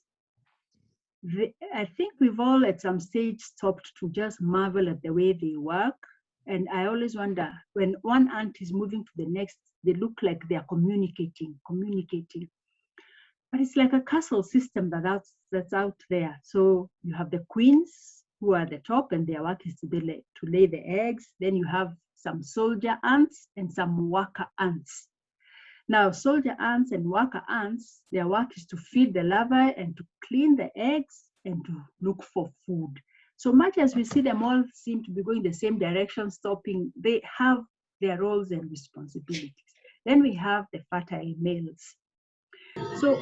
I think we've all at some stage stopped to just marvel at the way they work. And I always wonder, when one ant is moving to the next, they look like they're communicating. But it's like a castle system that's out there. So you have the queens who are at the top, and their work is to lay the eggs. Then you have some soldier ants and some worker ants. Now, soldier ants and worker ants, their work is to feed the larvae and to clean the eggs and to look for food. So much as we see them all seem to be going the same direction, stopping, they have their roles and responsibilities. Then we have the fertile males. So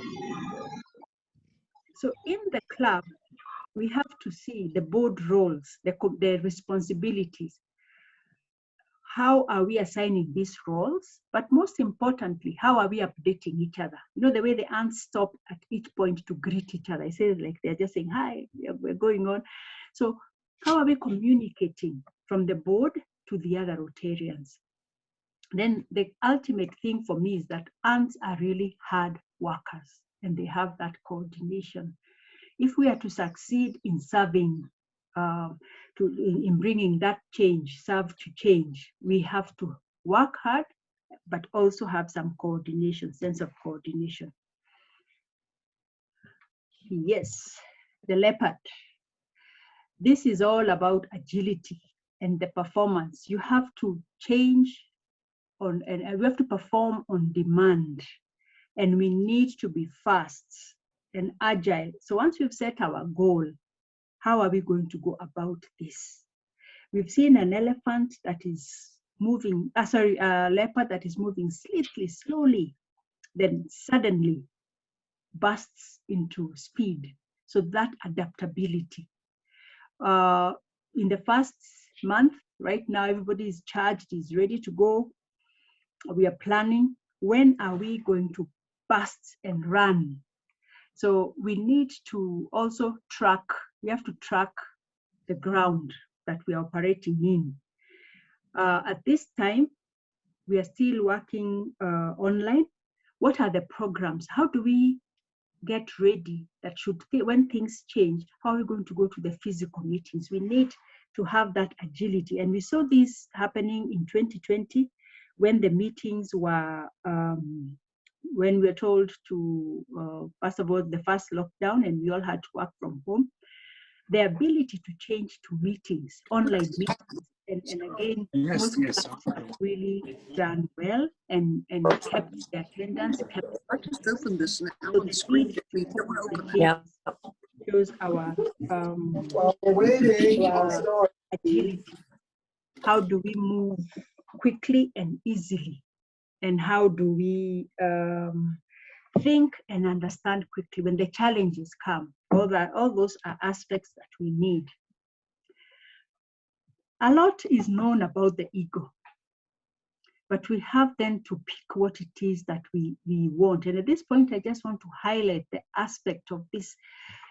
in the club, we have to see the board roles, the responsibilities. How are we assigning these roles? But most importantly, how are we updating each other? The way the ants stop at each point to greet each other. I say like they're just saying, hi, we're going on. So how are we communicating from the board to the other Rotarians? Then the ultimate thing for me is that ants are really hard workers, and they have that coordination. If we are to succeed in serving, in bringing that change, serve to change, we have to work hard, but also have some coordination, sense of coordination. Yes, the leopard. This is all about agility and the performance. You have to change and we have to perform on demand. And we need to be fast and agile. So once we've set our goal, how are we going to go about this? We've seen an elephant that is moving, a leopard that is moving slowly, then suddenly bursts into speed. So that adaptability. In the first month, right now, everybody is charged, is ready to go. We are planning, when are we going to burst and run? So we need to also track, we have to track the ground that we are operating in. At this time, we are still working online. What are the programs? How do we get ready that when things change, how are we going to go to the physical meetings? We need to have that agility. And we saw this happening in 2020 when the meetings were, when we were told to, first of all, the first lockdown, and we all had to work from home. The ability to change to meetings, online meetings, and again, Yes, most yes. clubs have really done well and kept the attendance, kept I just opened this now so on the the screen. need We don't want to open Yeah. shows our agility. How do we move quickly and easily? And how do we think and understand quickly when the challenges come? All those are aspects that we need. A lot is known about the ego, but we have then to pick what it is that we want. And at this point, I just want to highlight the aspect of this.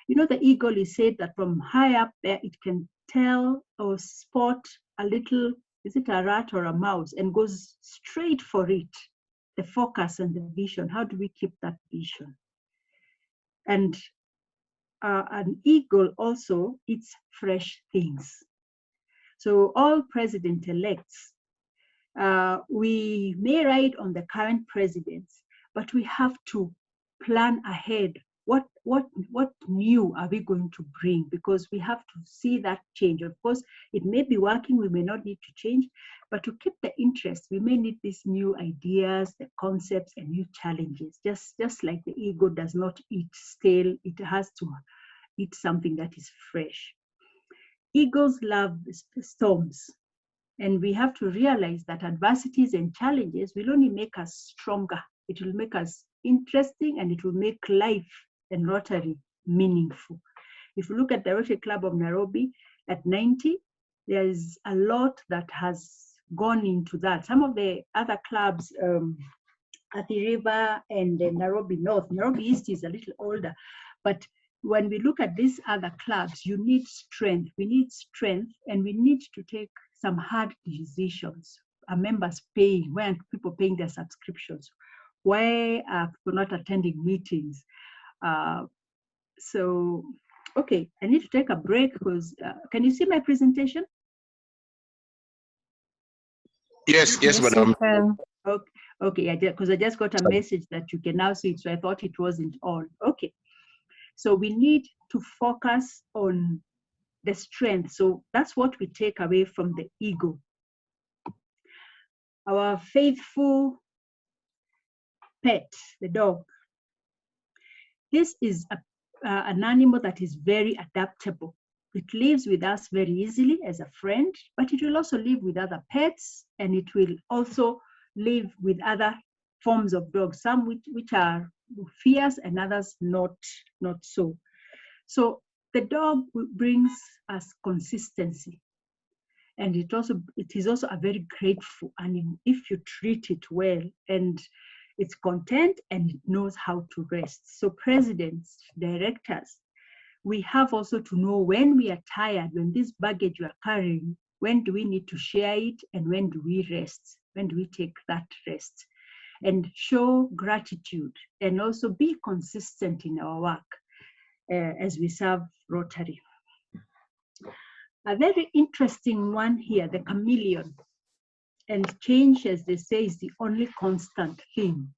You know, the eagle is said that from high up there, it can tell or spot a little, is it a rat or a mouse, and goes straight for it. The focus and the vision. How do we keep that vision? And an eagle also eats fresh things. So all president-elects, we may ride on the current presidents, but we have to plan ahead. What new are we going to bring? Because we have to see that change. Of course, it may be working, we may not need to change, but to keep the interest, we may need these new ideas, the concepts, and new challenges. Just like the ego does not eat stale, it has to eat something that is fresh. Eagles love storms, and we have to realize that adversities and challenges will only make us stronger. It will make us interesting, and it will make life and Rotary meaningful. If you look at the Rotary Club of Nairobi at 90, there is a lot that has gone into that. Some of the other clubs at the river and Nairobi North, Nairobi East is a little older, but when we look at these other clubs, you need strength. We need strength, and we need to take some hard decisions. Are members paying? Why aren't people paying their subscriptions? Why are people not attending meetings? So, okay, I need to take a break because, can you see my presentation? Yes, yes, madam. Okay, yeah, because I just got a message that you can now see it, so I thought it wasn't on. Okay, so we need to focus on the strength. So that's what we take away from the ego. Our faithful pet, the dog. This is an animal that is very adaptable. It lives with us very easily as a friend, but it will also live with other pets, and it will also live with other forms of dogs, some which are fierce and others not so. So the dog brings us consistency, and it is also a very grateful animal if you treat it well, and it's content and it knows how to rest. So presidents, directors, we have also to know when we are tired, when this baggage we are carrying, when do we need to share it, and when do we rest? When do we take that rest? And show gratitude, and also be consistent in our work as we serve Rotary. A very interesting one here, the chameleon. And change, as they say, is the only constant thing.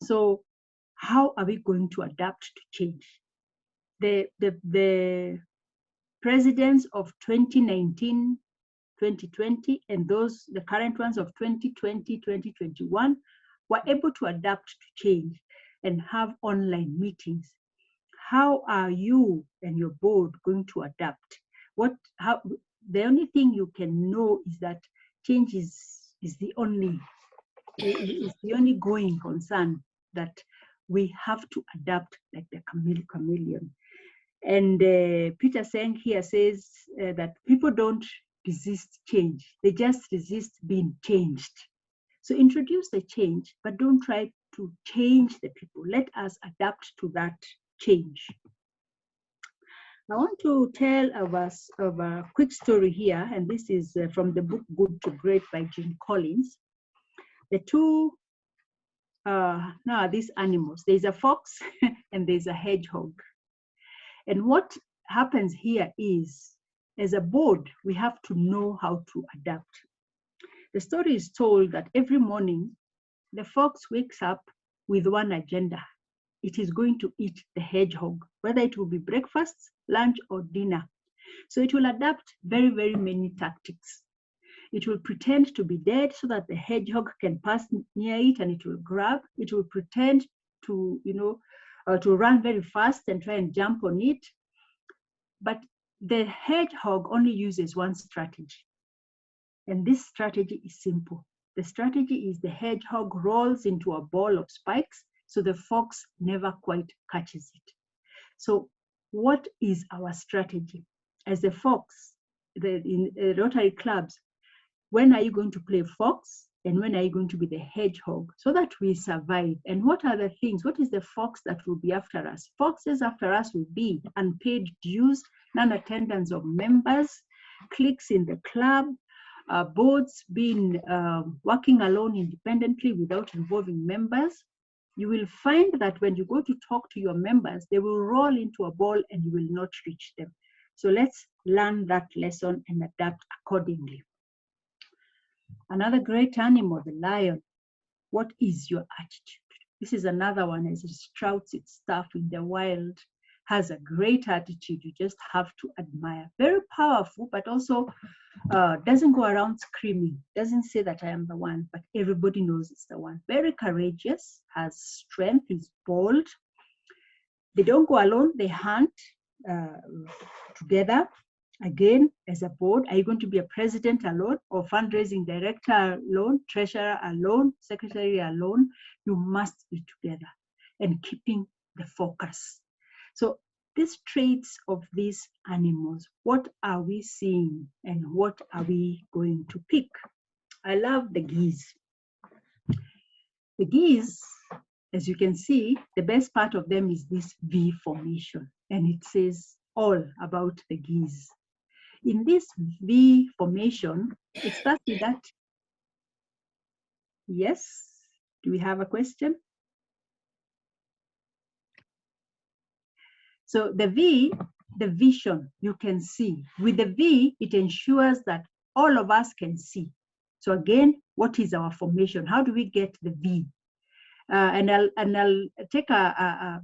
So how are we going to adapt to change? The presidents of 2019, 2020, and the current ones of 2020, 2021, were able to adapt to change and have online meetings. How are you and your board going to adapt? The only thing you can know is that change is the only going concern, that we have to adapt like the chameleon. And Peter Seng here says that people don't resist change, they just resist being changed. So introduce the change, but don't try to change the people. Let us adapt to that change. I want to tell of a quick story here, and this is from the book Good to Great by Jim Collins. The two, these animals, there's a fox and there's a hedgehog. And what happens here is, as a board, we have to know how to adapt. The story is told that every morning, the fox wakes up with one agenda. It is going to eat the hedgehog, whether it will be breakfast, lunch, or dinner. So it will adapt very, very many tactics. It will pretend to be dead so that the hedgehog can pass near it and it will grab. It will pretend to, to run very fast and try and jump on it. But the hedgehog only uses one strategy. And this strategy is simple. The strategy is the hedgehog rolls into a ball of spikes, so the fox never quite catches it. So what is our strategy? As the fox, in Rotary clubs, when are you going to play fox? And when are you going to be the hedgehog so that we survive? And what are the things? What is the fox that will be after us? Foxes after us will be unpaid dues, non-attendance of members, cliques in the club, boards being working alone independently without involving members. You will find that when you go to talk to your members, they will roll into a ball and you will not reach them. So let's learn that lesson and adapt accordingly. Another great animal, the lion. What is your attitude? This is another one, as it sprouts its stuff in the wild, has a great attitude. You just have to admire. Very powerful, but also doesn't go around screaming, doesn't say that I am the one, but everybody knows it's the one. Very courageous, has strength, is bold. They don't go alone, they hunt together. Again, as a board, are you going to be a president alone or fundraising director alone, treasurer alone, secretary alone? You must be together and keeping the focus. So these traits of these animals, what are we seeing and what are we going to pick? I love the geese. The geese, as you can see, the best part of them is this V formation, and it says all about the geese. In this V formation, it starts with that. Yes, do we have a question? So the V, the vision, you can see. With the V, it ensures that all of us can see. So again, what is our formation? How do we get the V? And I'll take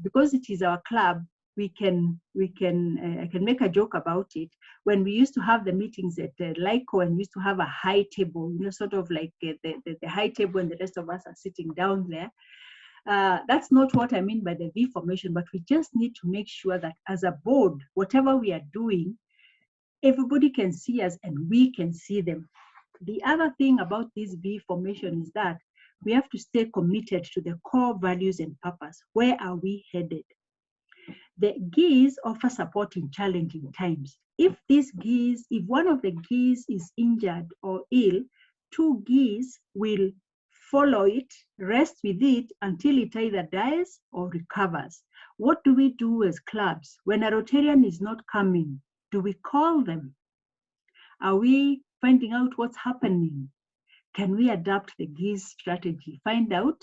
because it is our club, I can make a joke about it. When we used to have the meetings at LICO and we used to have a high table, sort of like the high table and the rest of us are sitting down there. That's not what I mean by the V formation, but we just need to make sure that as a board, whatever we are doing, everybody can see us and we can see them. The other thing about this V formation is that we have to stay committed to the core values and purpose. Where are we headed? The geese offer support in challenging times. If one of the geese is injured or ill, 2 geese will follow it, rest with it until it either dies or recovers. What do we do as clubs? When a Rotarian is not coming, do we call them? Are we finding out what's happening? Can we adapt the geese strategy? Find out,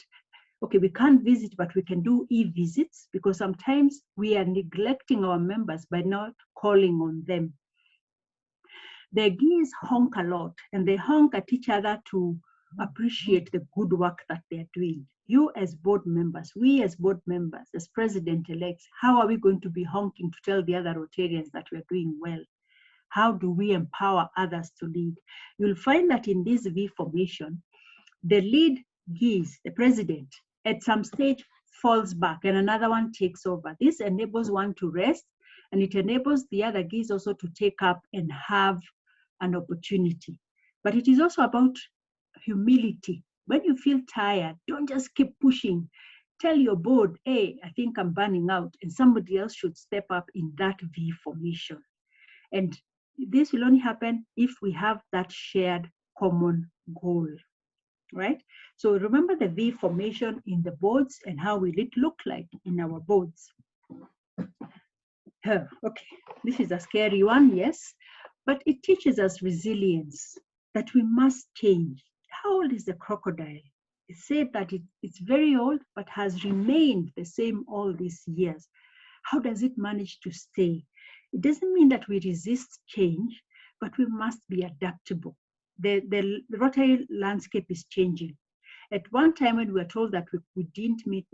okay, we can't visit, but we can do e-visits because sometimes we are neglecting our members by not calling on them. The geese honk a lot and they honk at each other to appreciate the good work that they're doing. You as board members, we as board members, as president-elects, how are we going to be honking to tell the other Rotarians that we're doing well? How do we empower others to lead? You'll find that in this V formation, the lead geese, the president, at some stage falls back and another one takes over. This enables one to rest and it enables the other geese also to take up and have an opportunity. But it is also about humility. When you feel tired, don't just keep pushing. Tell your board, hey, I think I'm burning out, and somebody else should step up in that V formation. And this will only happen if we have that shared common goal, right? So remember the V formation in the boards and how will it look like in our boards. Okay, this is a scary one, yes, but it teaches us resilience, that we must change. How old is the crocodile? It's said that it's very old, but has remained the same all these years. How does it manage to stay? It doesn't mean that we resist change, but we must be adaptable. The Rotary landscape is changing. At one time when we were told that we didn't need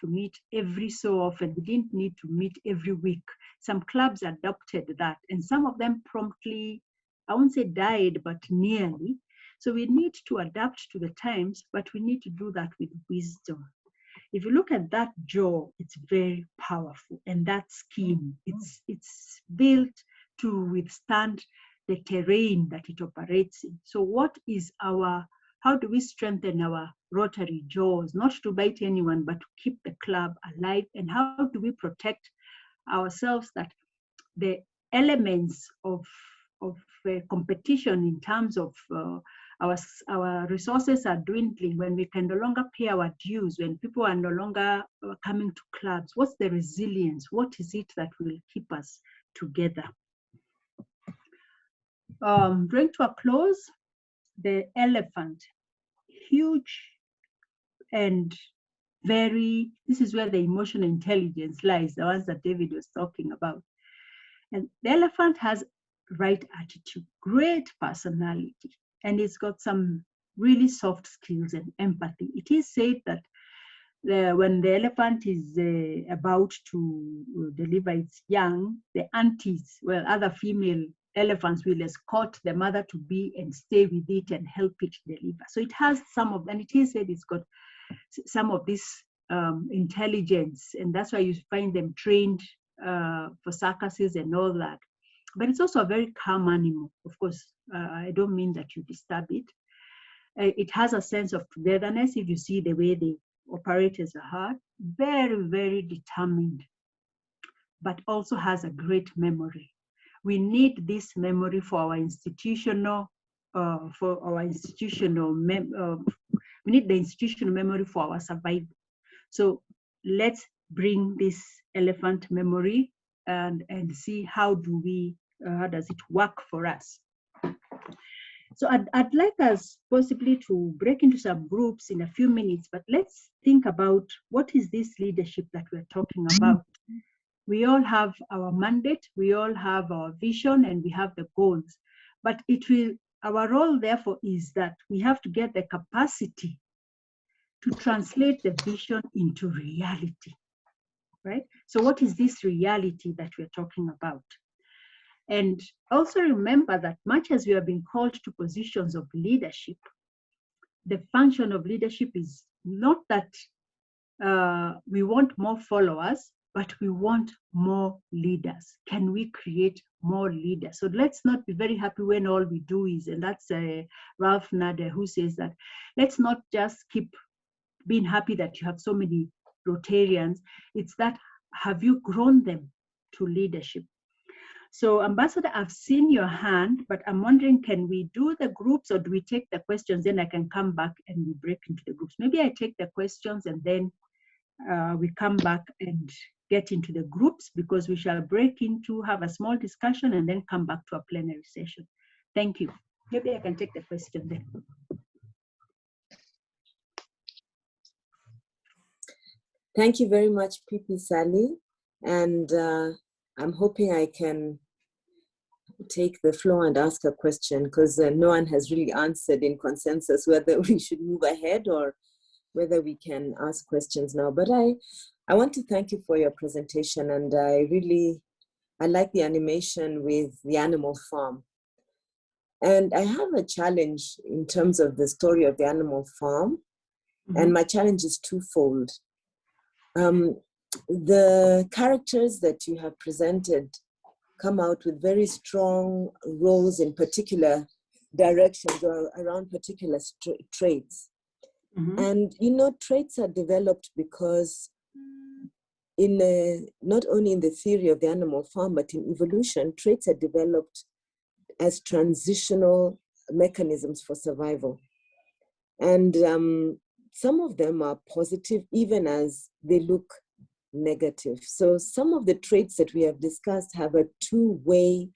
to meet every so often, we didn't need to meet every week. Some clubs adopted that and some of them promptly I won't say died, but nearly. So we need to adapt to the times, but we need to do that with wisdom. If you look at that jaw, it's very powerful, and that skin, it's built to withstand the terrain that it operates in. So what is how do we strengthen our Rotary jaws, not to bite anyone, but to keep the club alive? And how do we protect ourselves that the elements of competition in terms of our resources are dwindling, when we can no longer pay our dues, when people are no longer coming to clubs? What's the resilience? What is it that will keep us together? Bring to a close, the elephant, huge and this is where the emotional intelligence lies, the ones that David was talking about. And the elephant has right attitude, great personality, and it's got some really soft skills and empathy. It is said that when the elephant is about to deliver its young, the aunties, well, other female elephants will escort the mother to be and stay with it and help it deliver. So it has some of, and it is said it's got some of this intelligence, and that's why you find them trained for circuses and all that. But it's also a very calm animal. Of course, I don't mean that you disturb it. It has a sense of togetherness. If you see the way they operate as a herd, very, very determined, but also has a great memory. We need this memory for our institutional, we need the institutional memory for our survival. So let's bring this elephant memory and see how does it work for us. So I'd like us possibly to break into some groups in a few minutes, but let's think about what is this leadership that we're talking about. We all have our mandate, we all have our vision, and we have the goals. But our role, therefore, is that we have to get the capacity to translate the vision into reality, right? So what is this reality that we're talking about? And also remember that much as we have been called to positions of leadership, the function of leadership is not that we want more followers, but we want more leaders. Can we create more leaders? So let's not be very happy when all we do is, and that's Ralph Nader who says that, let's not just keep being happy that you have so many Rotarians. It's that, have you grown them to leadership? So Ambassador, I've seen your hand, but I'm wondering, can we do the groups or do we take the questions? Then I can come back and we break into the groups. Maybe I take the questions and then we come back and get into the groups, because we shall break into, have a small discussion and then come back to a plenary session. Thank you. Maybe I can take the question then. Thank you very much, Pipi Sally. And I'm hoping I can take the floor and ask a question, because no one has really answered in consensus whether we should move ahead or whether we can ask questions now. But I want to thank you for your presentation, and I like the animation with the animal farm. And I have a challenge in terms of the story of the animal farm, and my challenge is twofold. The characters that you have presented come out with very strong roles in particular directions or around particular traits. And, you know, traits are developed because not only in the theory of the animal farm, but in evolution, traits are developed as transitional mechanisms for survival. And some of them are positive, even as they look negative. So some of the traits that we have discussed have a two-way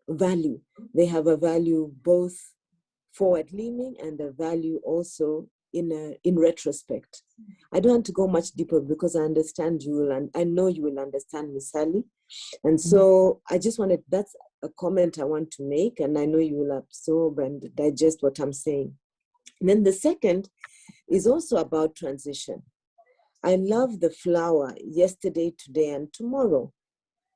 value. They have a value both forward-leaning and a value also in retrospect. I don't want to go much deeper because I understand you will, and I know you will understand me, Sally. And so I just wanted, that's a comment I want to make, and I know you will absorb and digest what I'm saying. And then the second is also about transition. I love the flower, yesterday, today, and tomorrow.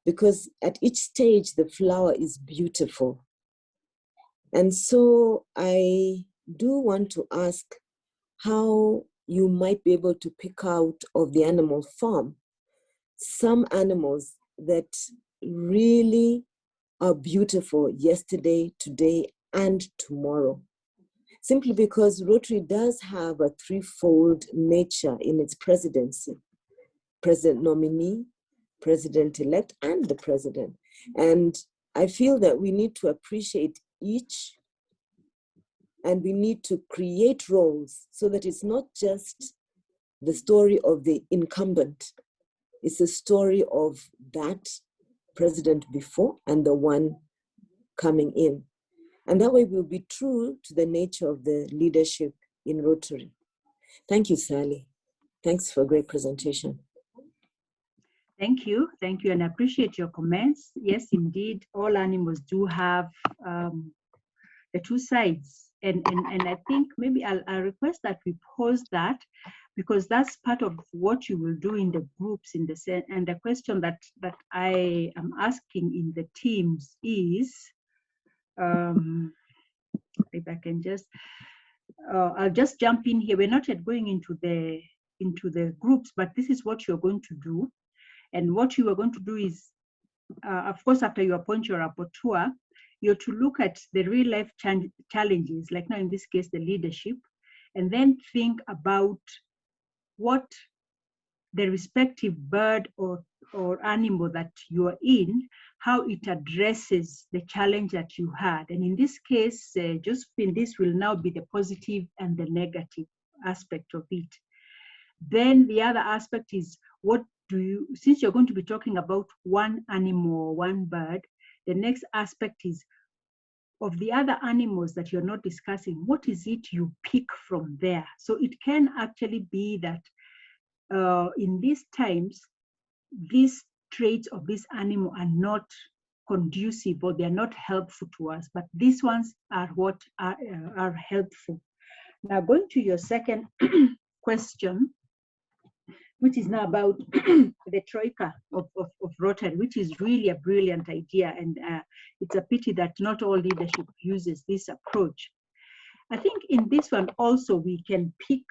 because at each stage, the flower is beautiful. And so I do want to ask how you might be able to pick out of the animal farm some animals that really are beautiful yesterday, today, and tomorrow. Simply because Rotary does have a threefold nature in its presidency: president nominee, president-elect, and the president. And I feel that we need to appreciate each, and we need to create roles so that it's not just the story of the incumbent, it's a story of that president before and the one coming in. And that way we'll be true to the nature of the leadership in Rotary. Thank you, Sally. Thanks for a great presentation. Thank you, and I appreciate your comments. Yes, indeed, all animals do have the two sides. And I think maybe I'll request that we pause that, because that's part of what you will do in the groups in the set. And the question that I am asking in the teams is, if I can just, I'll just jump in here. We're not yet going into the groups, but this is what you're going to do. And what you are going to do is, of course, after you appoint your rapporteur, you're to look at the real life challenges, like now in this case, the leadership, and then think about what the respective bird or animal that you are in, how it addresses the challenge that you had. And in this case, Josephine, this will now be the positive and the negative aspect of it. Then the other aspect is, what do you, since you're going to be talking about one animal or one bird, the next aspect is, of the other animals that you're not discussing, what is it you pick from there? So it can actually be that in these times, these traits of this animal are not conducive, or they're not helpful to us, but these ones are what are helpful. Now, going to your second question, which is now about the troika of Rotary, which is really a brilliant idea. And it's a pity that not all leadership uses this approach. I think in this one also we can pick,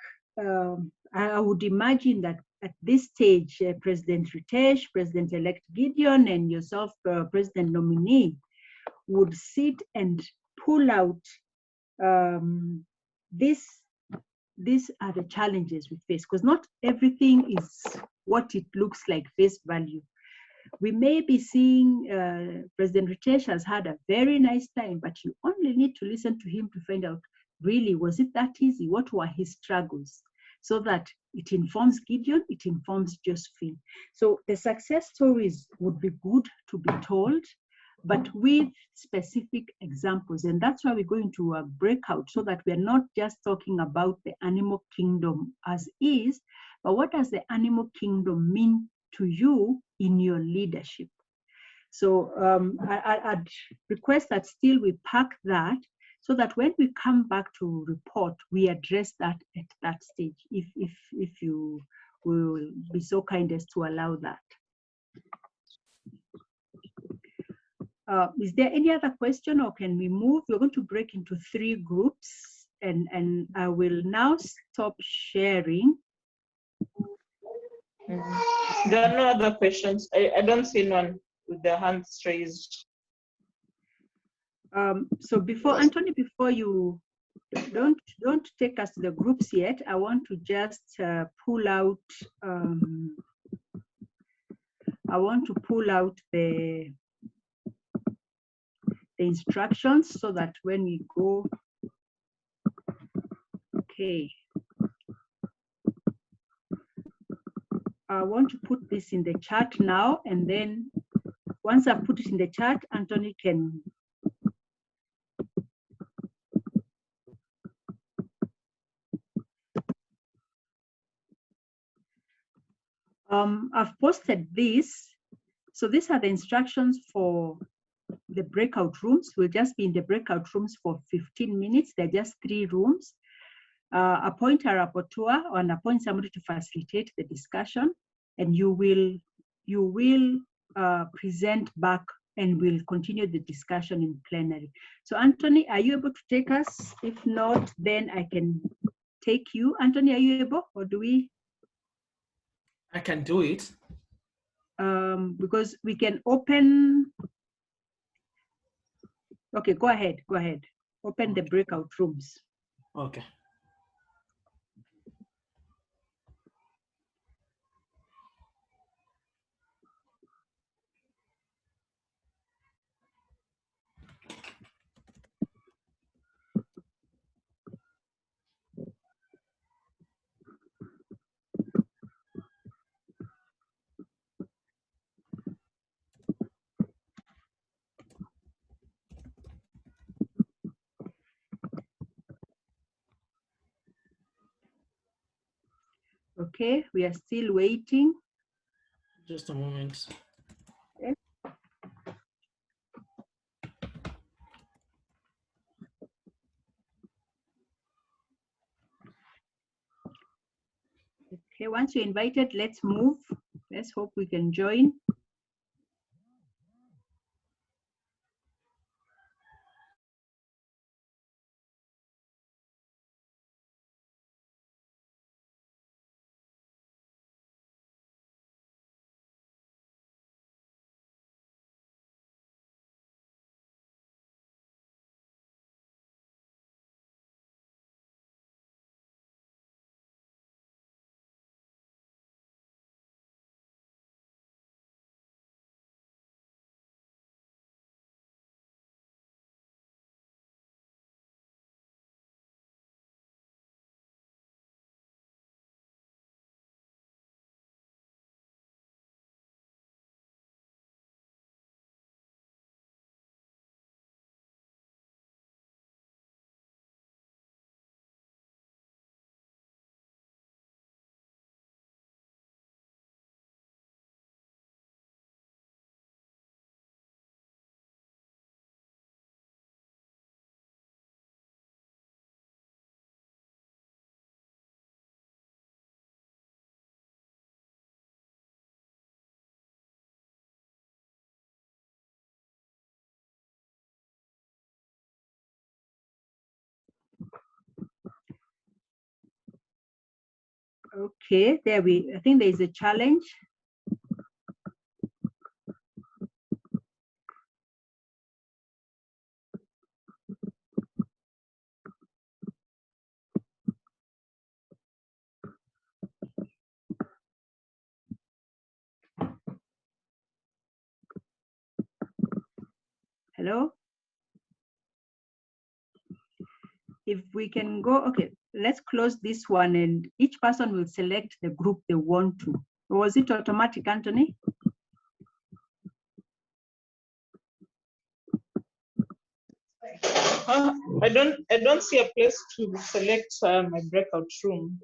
I would imagine that at this stage, President Ritesh, President-elect Gideon, and yourself, President nominee, would sit and pull out these are the challenges we face, because not everything is what it looks like face value. We may be seeing President Ritesh has had a very nice time, but you only need to listen to him to find out, really, was it that easy? What were his struggles? So that it informs Gideon, it informs Josephine. So the success stories would be good to be told, but with specific examples. And that's why we're going to a breakout, so that we're not just talking about the animal kingdom as is, but what does the animal kingdom mean to you in your leadership? So I'd request that still we pack that, so that when we come back to report, we address that at that stage, if you will be so kind as to allow that. Is there any other question, or can we move? We're going to break into 3 groups, and I will now stop sharing. There are no other questions. I don't see none with their hands raised. So before, Anthony, before you don't take us to the groups yet, I want to just pull out. I want to pull out the instructions, so that when we go, okay. I want to put this in the chat now, and then once I put it in the chat, Anthony can. I've posted this. So these are the instructions for the breakout rooms. We'll just be in the breakout rooms for 15 minutes. They're just 3 rooms. Appoint a rapporteur, or appoint somebody to facilitate the discussion, and you will present back and we'll continue the discussion in plenary. So Anthony, are you able to take us? If not, then I can take you. Anthony, are you able, or do we? I can do it. Because we can open. Okay, go ahead, go ahead. Open the breakout rooms. Okay. Okay, we are still waiting. Just a moment. Okay. Okay, once you're invited, let's move. Let's hope we can join. Okay, I think there is a challenge. Hello? If we can go, okay, let's close this one and each person will select the group they want to. Or was it automatic, Anthony? I don't see a place to select my breakout room.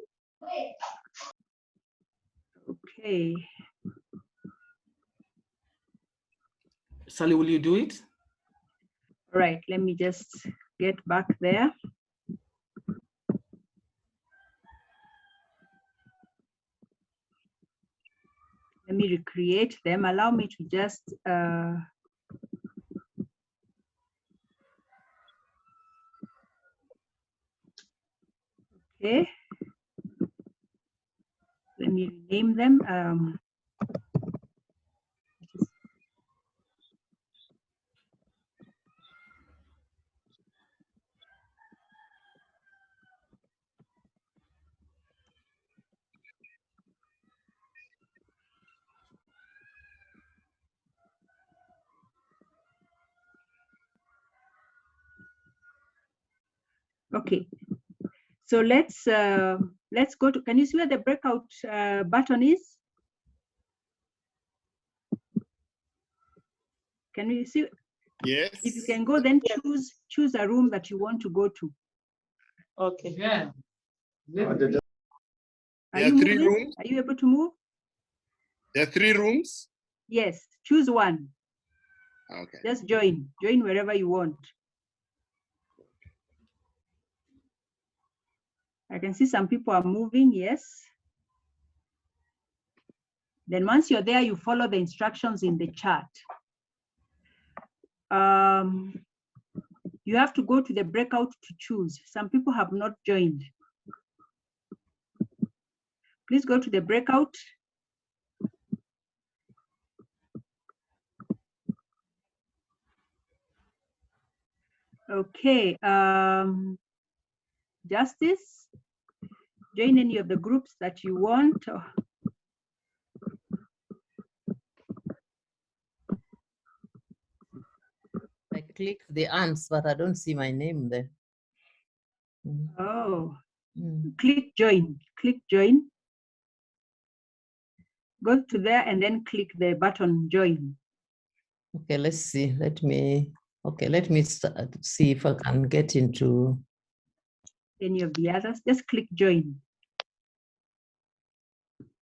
Okay. Sally, will you do it? All right, let me just get back there. Let me recreate them. Allow me to just okay. Let me rename them. Okay, so let's go to. Can you see where the breakout button is? Can you see? Yes. If you can go, then choose a room that you want to go to. Okay. Yeah. Are you three moving? rooms. Are you able to move? There are 3 rooms. Yes. Choose one. Okay. Just join. Join wherever you want. I can see some people are moving. Yes. Then once you're there, you follow the instructions in the chat. You have to go to the breakout to choose. Some people have not joined. Please go to the breakout. Okay, Justice, join any of the groups that you want. I click the ants, but I don't see my name there. Oh, click join, click join. Go to there and then click the button join. Okay, let's see. Let me see if I can get into any of the others. Just click join.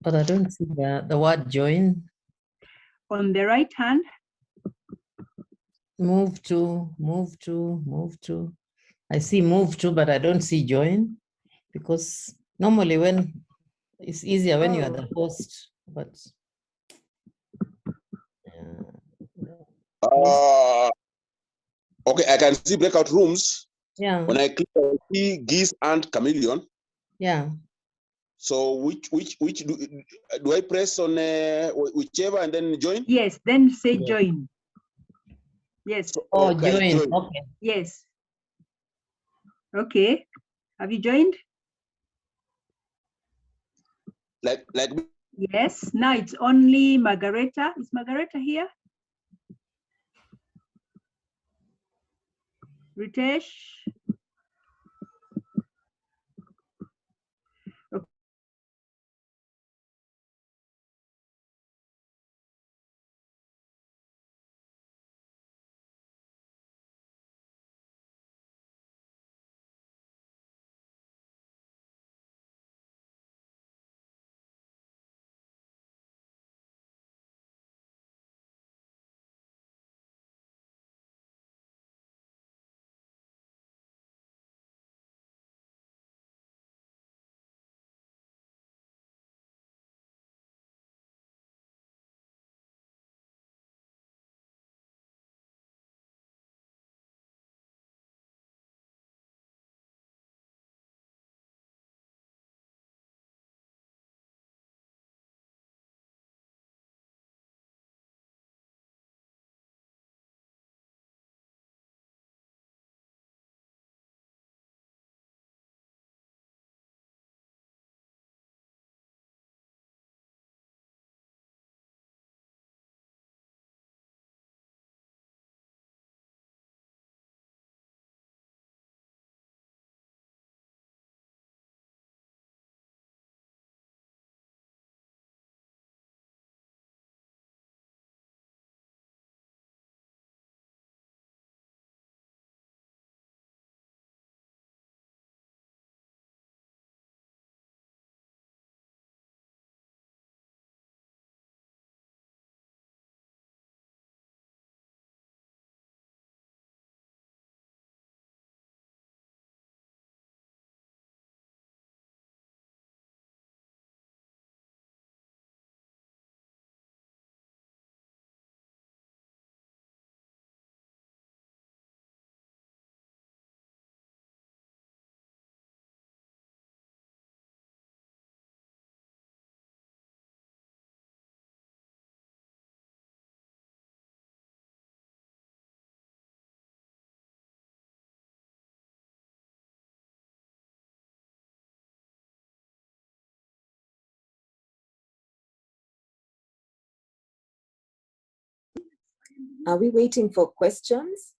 But I don't see the word join. On the right hand. Move to. I see move to, but I don't see join, because normally when it's easier when you are the host, but Okay, I can see breakout rooms. Yeah. When I click, I see geese and chameleon. Yeah. So which do I press on whichever and then join? Yes, then say join. Yes. So, oh, okay, join. Okay. Yes. Okay. Have you joined? Like. Yes. Now it's only Margareta. Is Margareta here? Ritesh. Are we waiting for questions?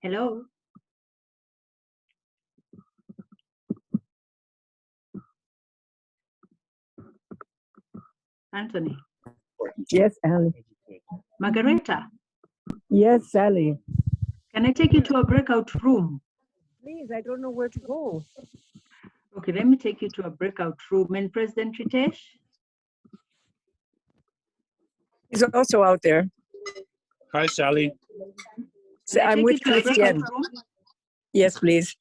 Hello? Anthony? Yes, Ali. Margareta? Yes, Sally. Can I take you to a breakout room? Please, I don't know where to go. Okay, let me take you to a breakout room. And President Ritesh? He's also out there. Hi, Sally. So Can I I'm take with you to a breakout Christian. room? Yes, please.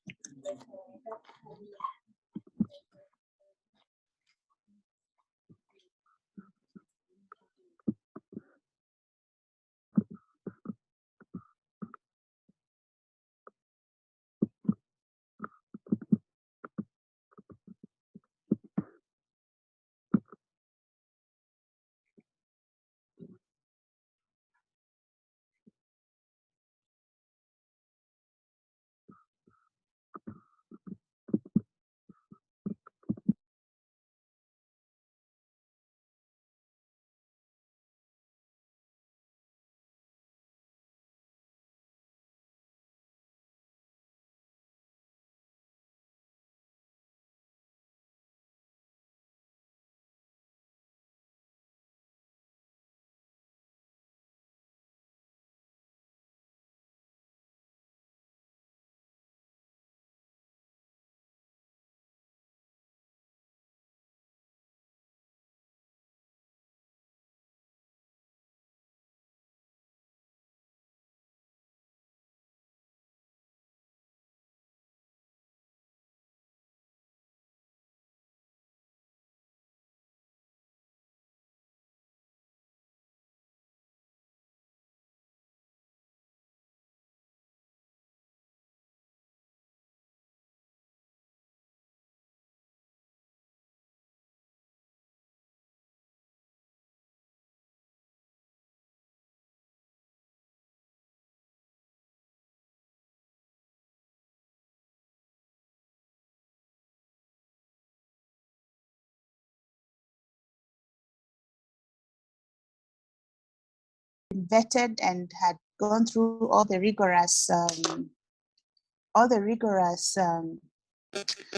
Vetted and had gone through all the rigorous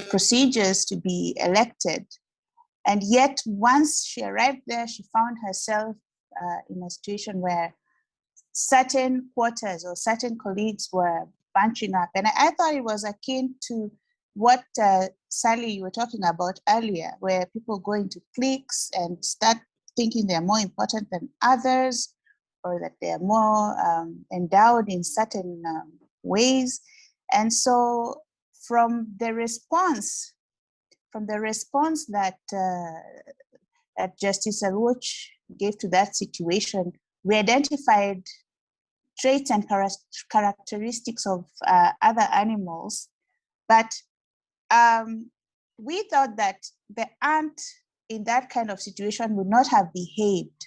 procedures to be elected. And yet, once she arrived there, she found herself in a situation where certain quarters or certain colleagues were bunching up. And I thought it was akin to what Sally, you were talking about earlier, where people go into cliques and start thinking they're more important than others, or that they're more endowed in certain ways. And so from the response that Justice Aluoch gave to that situation, we identified traits and characteristics of other animals, but we thought that the ant in that kind of situation would not have behaved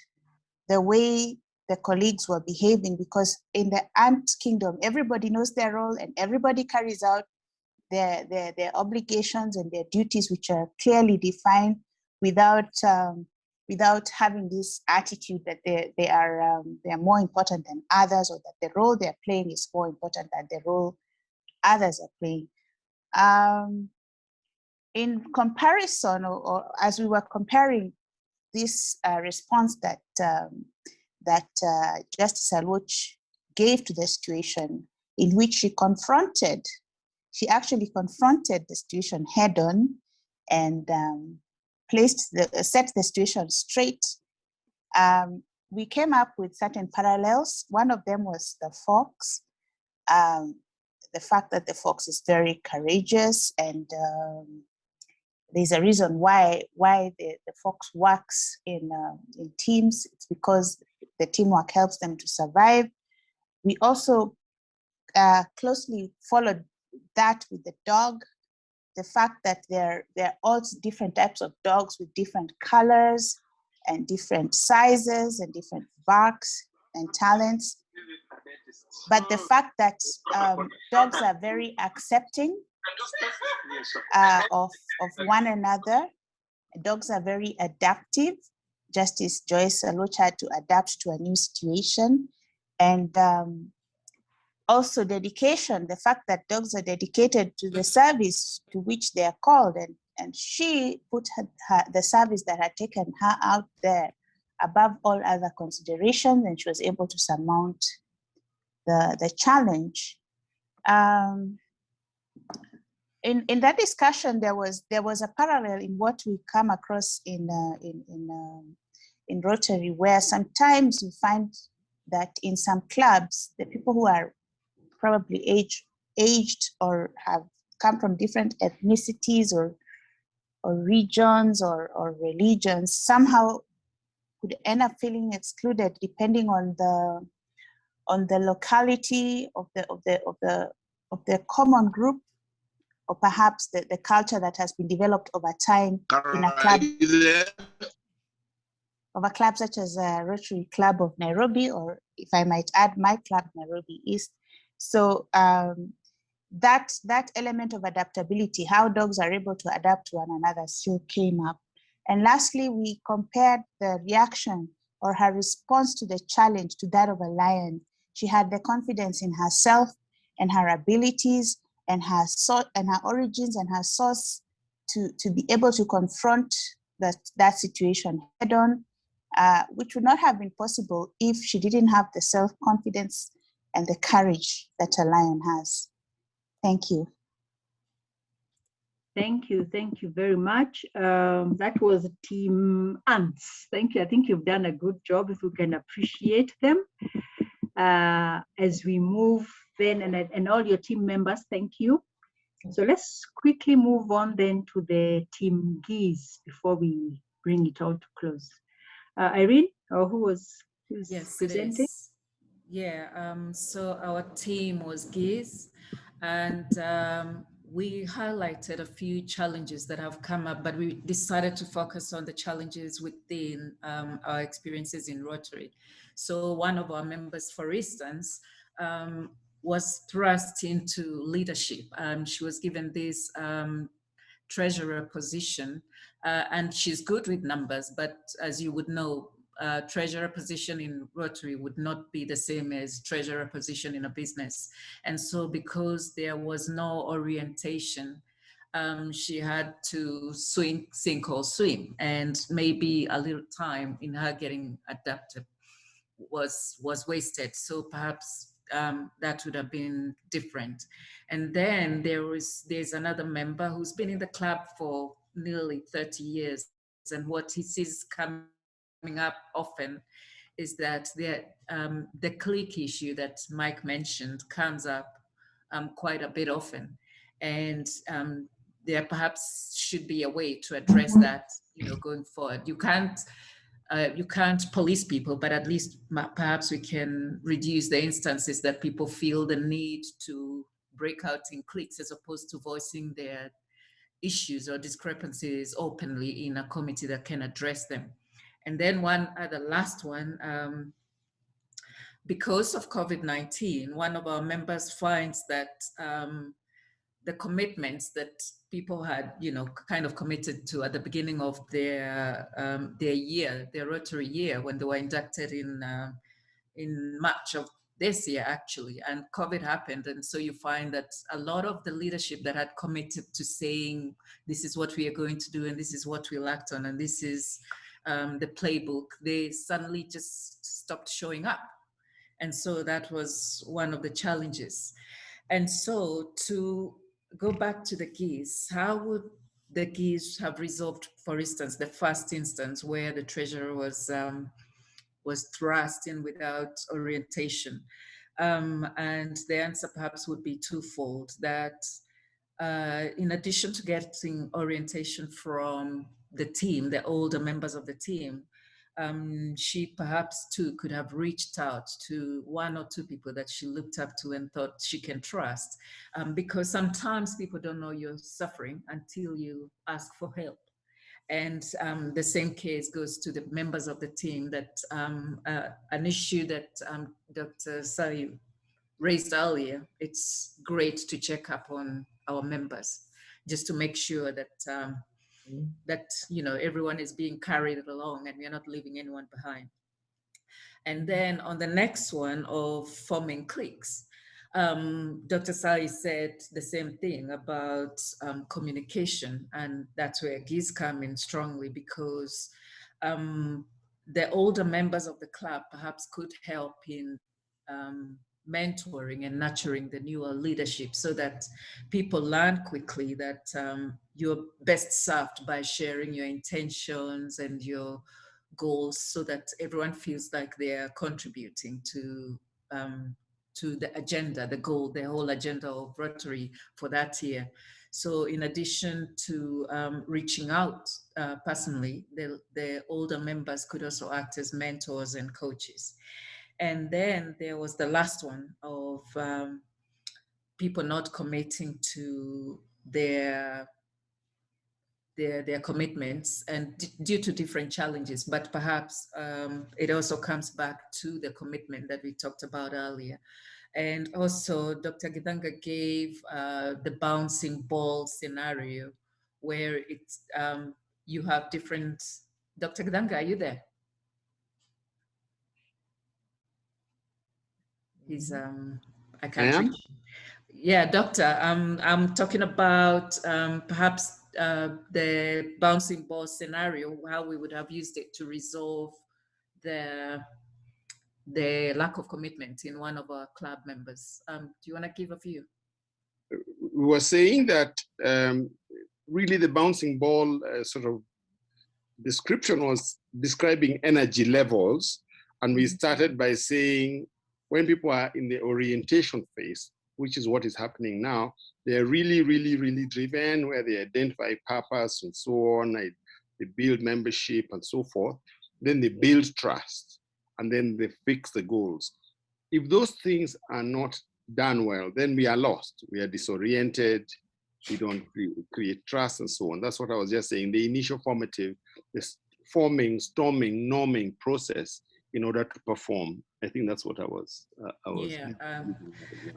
the way the colleagues were behaving, because in the ant kingdom, everybody knows their role and everybody carries out their obligations and their duties, which are clearly defined, without having this attitude that they are more important than others, or that the role they're playing is more important than the role others are playing. In comparison, or as we were comparing this response that Justice Aluoch gave to the situation, in which she actually confronted the situation head on and set the situation straight. We came up with certain parallels. One of them was the fox. The fact that the fox is very courageous, and there's a reason why the fox works in teams. It's because the teamwork helps them to survive. We also closely followed that with the dog. The fact that there are all different types of dogs with different colors and different sizes and different barks and talents. But the fact that dogs are very accepting of one another. Dogs are very adaptive. Justice Joyce Aluoch had to adapt to a new situation. And also dedication, the fact that dogs are dedicated to the service to which they are called. And she put the service that had taken her out there above all other considerations, and she was able to surmount the challenge. In that discussion, there was a parallel in what we come across in Rotary, where sometimes you find that in some clubs, the people who are probably aged or have come from different ethnicities or regions or religions somehow could end up feeling excluded depending on the locality of the common group, or perhaps the culture that has been developed over time in a club, of a club such as Rotary Club of Nairobi, or if I might add, my club, Nairobi East. So that element of adaptability, how dogs are able to adapt to one another, still came up. And lastly, we compared the reaction or her response to the challenge to that of a lion. She had the confidence in herself and her abilities and her origins and her source to be able to confront that situation head on, which would not have been possible if she didn't have the self-confidence and the courage that a lion has. Thank you. Thank you very much. That was Team Ants. Thank you. I think you've done a good job, if we can appreciate them. As we move then, and all your team members, thank you. So let's quickly move on then to the Team Geese before we bring it all to close. Irene, or who's Yes, presenting? Yeah, so our team was Geese, and we highlighted a few challenges that have come up, but we decided to focus on the challenges within our experiences in Rotary. So one of our members, for instance, was thrust into leadership. She was given this treasurer position, and she's good with numbers, but as you would know, treasurer position in Rotary would not be the same as treasurer position in a business. And so because there was no orientation, she had to sink or swim, and maybe a little time in her getting adapted was wasted. So perhaps that would have been different. And then there's another member who's been in the club for nearly 30 years, and what he sees coming up often is that the clique issue that Mike mentioned comes up quite a bit often, and there perhaps should be a way to address that, going forward. You can't police people, but at least perhaps we can reduce the instances that people feel the need to break out in cliques as opposed to voicing their issues or discrepancies openly in a committee that can address them. And then the last one, because of COVID-19, one of our members finds that the commitments that people had, kind of committed to at the beginning of their year, their Rotary year, when they were inducted in March of this year, actually, and COVID happened. And so you find that a lot of the leadership that had committed to saying, this is what we are going to do, and this is what we'll act on, and this is the playbook, they suddenly just stopped showing up. And so that was one of the challenges. And so to go back to the Geese, how would the Geese have resolved, for instance, the first instance where the treasurer was thrust in without orientation? And the answer perhaps would be twofold, that in addition to getting orientation from the team, the older members of the team, she perhaps too could have reached out to one or two people that she looked up to and thought she can trust, because sometimes people don't know you're suffering until you ask for help. And the same case goes to the members of the team, that an issue that Dr. Sari raised earlier, it's great to check up on our members just to make sure that everyone is being carried along and we're not leaving anyone behind. And then on the next one of forming cliques, Dr. Sali said the same thing about communication, and that's where GIS come in strongly, because the older members of the club perhaps could help in mentoring and nurturing the newer leadership, so that people learn quickly that you're best served by sharing your intentions and your goals, so that everyone feels like they're contributing to the agenda, the goal, the whole agenda of Rotary for that year. So in addition to reaching out personally, the older members could also act as mentors and coaches. And then there was the last one of people not committing to their commitments, and due to different challenges, but perhaps it also comes back to the commitment that we talked about earlier. And also Dr. Gidanga gave the bouncing ball scenario, where it's you have different. Dr. Gidanga, are you there? He's I can't reach. Yeah, doctor, I'm talking about perhaps the bouncing ball scenario, how we would have used it to resolve the lack of commitment in one of our club members. Do you want to give a view? We were saying that really the bouncing ball sort of description was describing energy levels. And we started by saying when people are in the orientation phase, which is what is happening now, they're really, really, really driven, where they identify purpose and so on, they build membership and so forth. Then they build trust, and then they fix the goals. If those things are not done well, then we are lost. We are disoriented. We don't create trust and so on. That's what I was just saying. The initial formative, this forming, storming, norming process in order to perform. I think that's what I was. Yeah,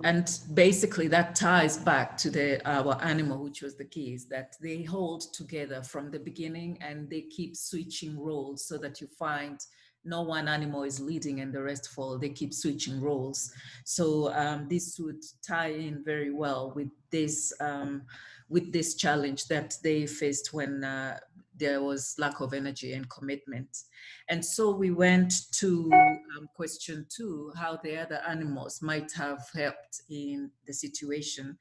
and basically that ties back to our animal, which was the key, is that they hold together from the beginning and they keep switching roles, so that you find no one animal is leading and the rest follow. They keep switching roles. So this would tie in very well with this challenge that they faced when there was lack of energy and commitment. And so we went to question 2, how the other animals might have helped in the situation.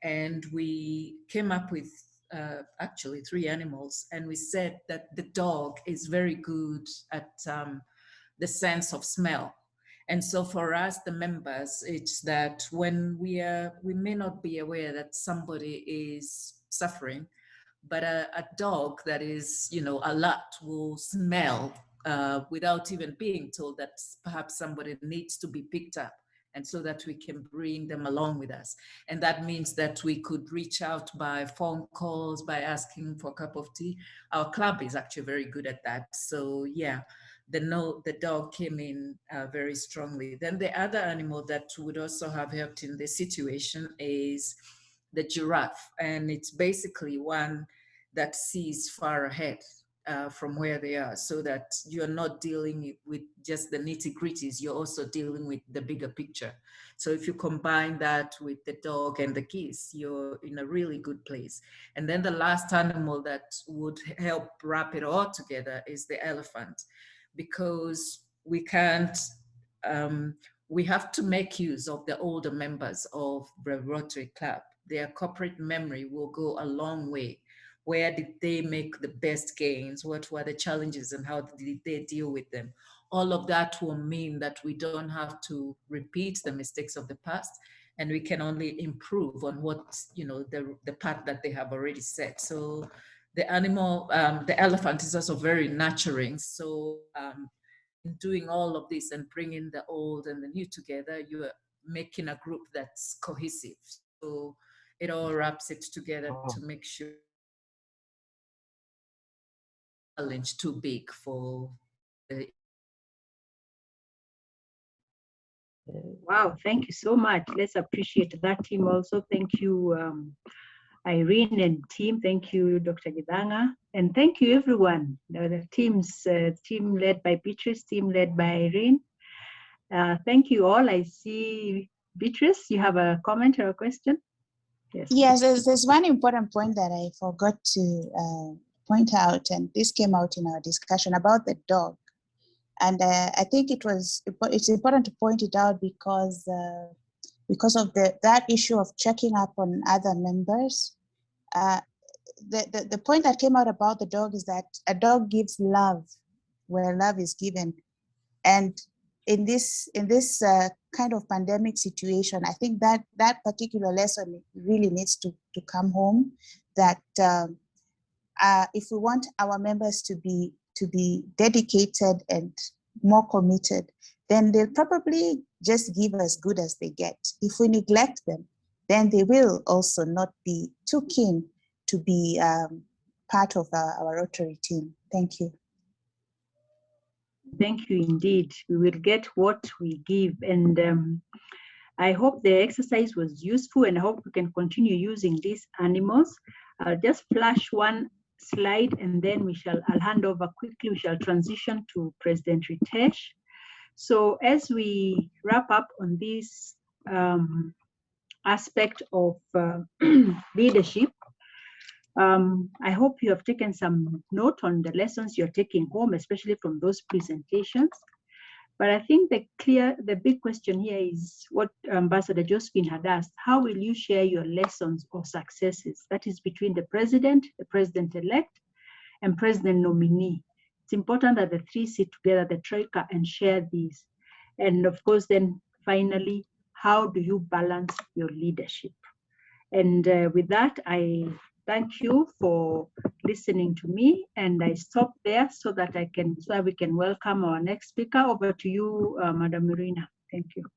And we came up with actually 3 animals, and we said that the dog is very good at the sense of smell. And so for us, the members, it's that when we may not be aware that somebody is suffering, but a dog that is, alert will smell without even being told that perhaps somebody needs to be picked up, and so that we can bring them along with us. And that means that we could reach out by phone calls, by asking for a cup of tea. Our club is actually very good at that. So yeah, the dog came in very strongly. Then the other animal that would also have helped in this situation is the giraffe. And it's basically one that sees far ahead from where they are, so that you're not dealing with just the nitty-gritties, you're also dealing with the bigger picture. So if you combine that with the dog and the geese, you're in a really good place. And then the last animal that would help wrap it all together is the elephant, because we can't, we have to make use of the older members of the Rotary Club. Their corporate memory will go a long way. Where did they make the best gains? What were the challenges and how did they deal with them? All of that will mean that we don't have to repeat the mistakes of the past, and we can only improve on what, the path that they have already set. So the elephant is also very nurturing. So in doing all of this and bringing the old and the new together, you are making a group that's cohesive. So it all wraps it together to make sure challenge too big for the. Wow, thank you so much. Let's appreciate that team also. Thank you, Irene and team. Thank you, Dr. Gidanga. And thank you, everyone. The teams, team led by Beatrice, team led by Irene. Thank you all. I see Beatrice, you have a comment or a question? Yes. Yes, there's one important point that I forgot to point out, and this came out in our discussion about the dog. And I think it's important to point it out because of that issue of checking up on other members. The point that came out about the dog is that a dog gives love where love is given. And in this kind of pandemic situation, I think that particular lesson really needs to come home, that if we want our members to be dedicated and more committed, then they'll probably just give as good as they get. If we neglect them, then they will also not be too keen to be part of our Rotary team. Thank you. Thank you indeed. We will get what we give. And I hope the exercise was useful, and I hope we can continue using these animals. I'll just flash one slide and then I'll hand over quickly. We shall transition to President Ritesh. So as we wrap up on this aspect of leadership, I hope you have taken some note on the lessons you're taking home, especially from those presentations. But I think the big question here is what Ambassador Josephine had asked: how will you share your lessons or successes? That is between the president-elect, and president nominee. It's important that the three sit together, the troika, and share these. And of course, then finally, how do you balance your leadership? And with that, I thank you for listening to me, and I stop there so that we can welcome our next speaker. Over to you, Madam Irina. Thank you.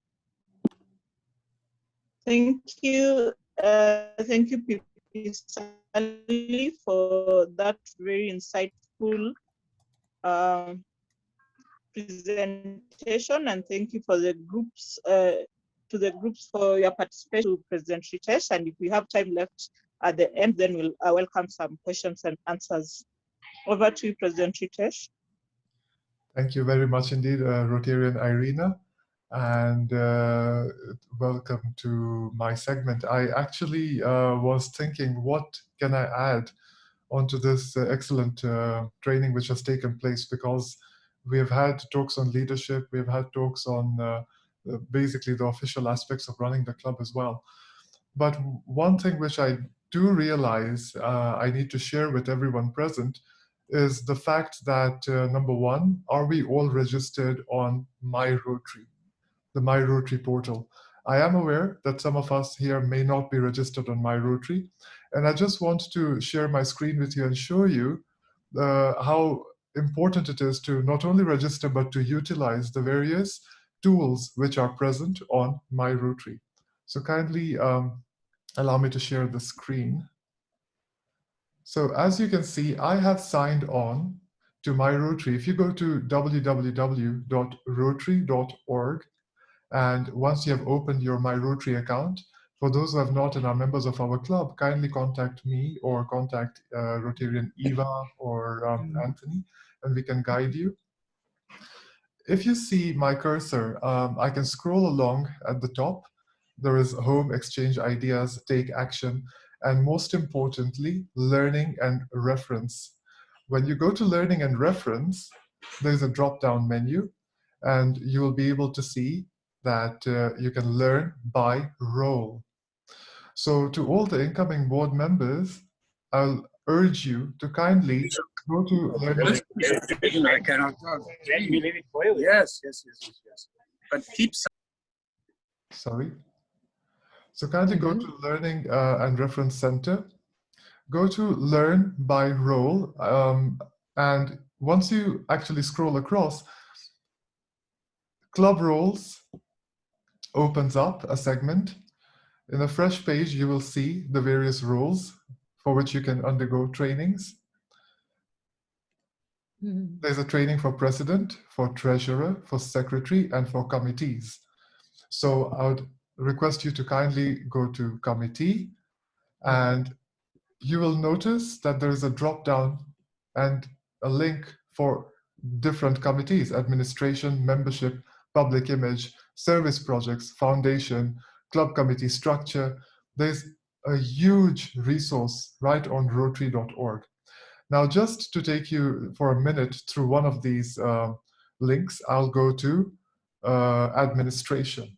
Thank you. Thank you, P.P. Sally, for that very insightful presentation, and thank you for the groups for your participation to President Ritesh. And if we have time left at the end, then we'll welcome some questions and answers. Over to you, President Ritesh. Thank you very much indeed, Rotarian Irina, and welcome to my segment. I actually was thinking, what can I add onto this excellent training which has taken place, because we have had talks on leadership, we have had talks on basically the official aspects of running the club as well. But one thing which I do realize I need to share with everyone present is the fact that, number one, are we all registered on My Rotary, the My Rotary portal? I am aware that some of us here may not be registered on My Rotary, and I just want to share my screen with you and show you how important it is to not only register, but to utilize the various tools which are present on My Rotary. So kindly allow me to share the screen. So as you can see, I have signed on to My Rotary. If you go to www.rotary.org, and once you have opened your My Rotary account, for those who have not and are members of our club, kindly contact me or contact Rotarian Eva or Anthony, and we can guide you. If you see my cursor, I can scroll along at the top. There is home, exchange ideas, take action, and most importantly, learning and reference. When you go to learning and reference, there's a drop-down menu, and you will be able to see that you can learn by role. So to all the incoming board members, I'll urge you to kindly go to learning. I cannot. Yes. But keep. Sorry. So kindly go to Learning and Reference Center. Go to Learn by Role, and once you actually scroll across, Club Roles opens up a segment. In a fresh page, you will see the various roles for which you can undergo trainings. There's a training for president, for treasurer, for secretary, and for committees. So I would request you to kindly go to committee, and you will notice that there is a drop down and a link for different committees: administration, membership, public image, service projects, foundation, club committee structure. There's a huge resource right on Rotary.org. Now, just to take you for a minute through one of these links, I'll go to administration.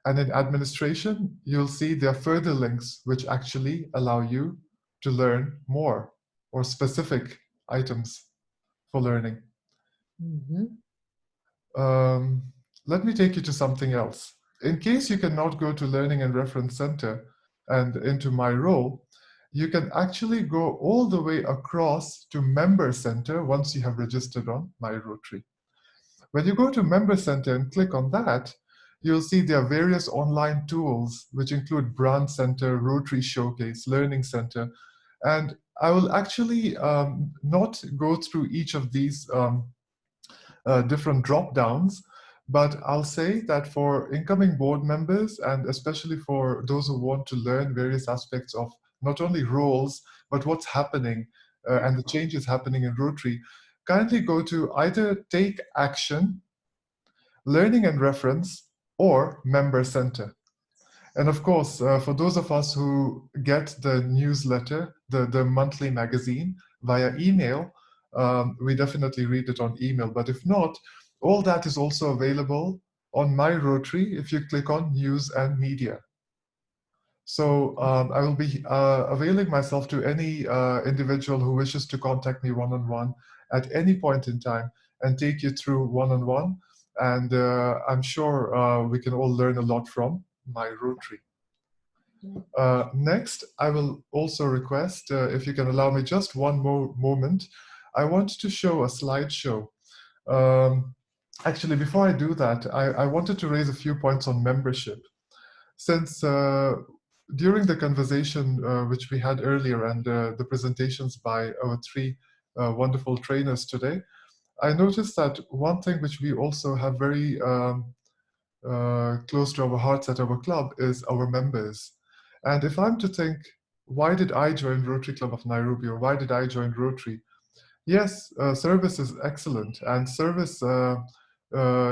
And in administration, you'll see there are further links which actually allow you to learn more or specific items for learning. Let me take you to something else. In case you cannot go to Learning and Reference Center and into my role, you can actually go all the way across to Member Center once you have registered on My Rotary. When you go to Member Center and click on that, you'll see there are various online tools, which include Brand Center, Rotary Showcase, Learning Center. And I will actually not go through each of these different drop downs, but I'll say that for incoming board members, and especially for those who want to learn various aspects of not only roles, but what's happening and the changes happening in Rotary, kindly go to either Take Action, Learning and Reference, or Member Center. And of course, for those of us who get the newsletter, the monthly magazine via email, we definitely read it on email. But if not, all that is also available on My Rotary if you click on News and Media. So I will be availing myself to any individual who wishes to contact me one-on-one at any point in time and take you through one-on-one. And I'm sure we can all learn a lot from My Rotary. Next, I will also request, if you can allow me just one more moment, I want to show a slideshow. Actually, before I do that, I wanted to raise a few points on membership. Since during the conversation which we had earlier and the presentations by our three wonderful trainers today, I noticed that one thing which we also have very close to our hearts at our club is our members. And if I'm to think, why did I join Rotary Club of Nairobi, or why did I join Rotary? Yes, service is excellent, and service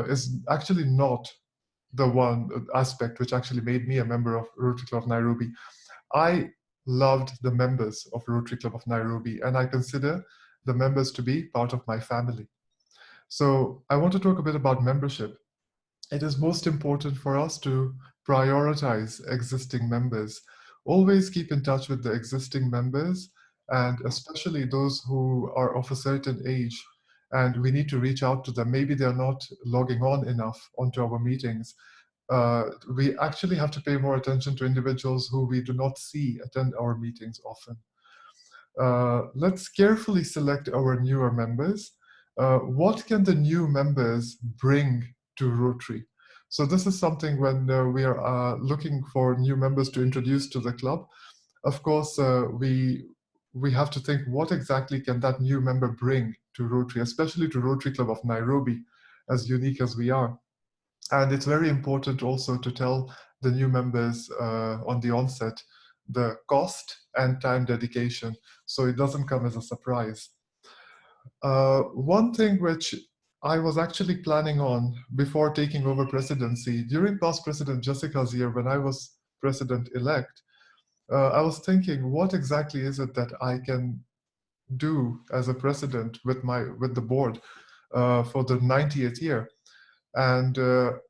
is actually not the one aspect which actually made me a member of Rotary Club of Nairobi. I loved the members of Rotary Club of Nairobi, and I consider the members to be part of my family. So I want to talk a bit about membership. It is most important for us to prioritize existing members. Always keep in touch with the existing members, and especially those who are of a certain age, and we need to reach out to them. Maybe they're not logging on enough onto our meetings. We actually have to pay more attention to individuals who we do not see attend our meetings often. Let's carefully select our newer members. What can the new members bring to Rotary? So this is something when we are looking for new members to introduce to the club. Of course, we have to think what exactly can that new member bring to Rotary, especially to Rotary Club of Nairobi, as unique as we are. And it's very important also to tell the new members on the onset the cost and time dedication, so it doesn't come as a surprise. One thing which I was actually planning on before taking over presidency, during past President Jessica's year when I was president-elect, I was thinking, what exactly is it that I can do as a president with the board for the 90th year? And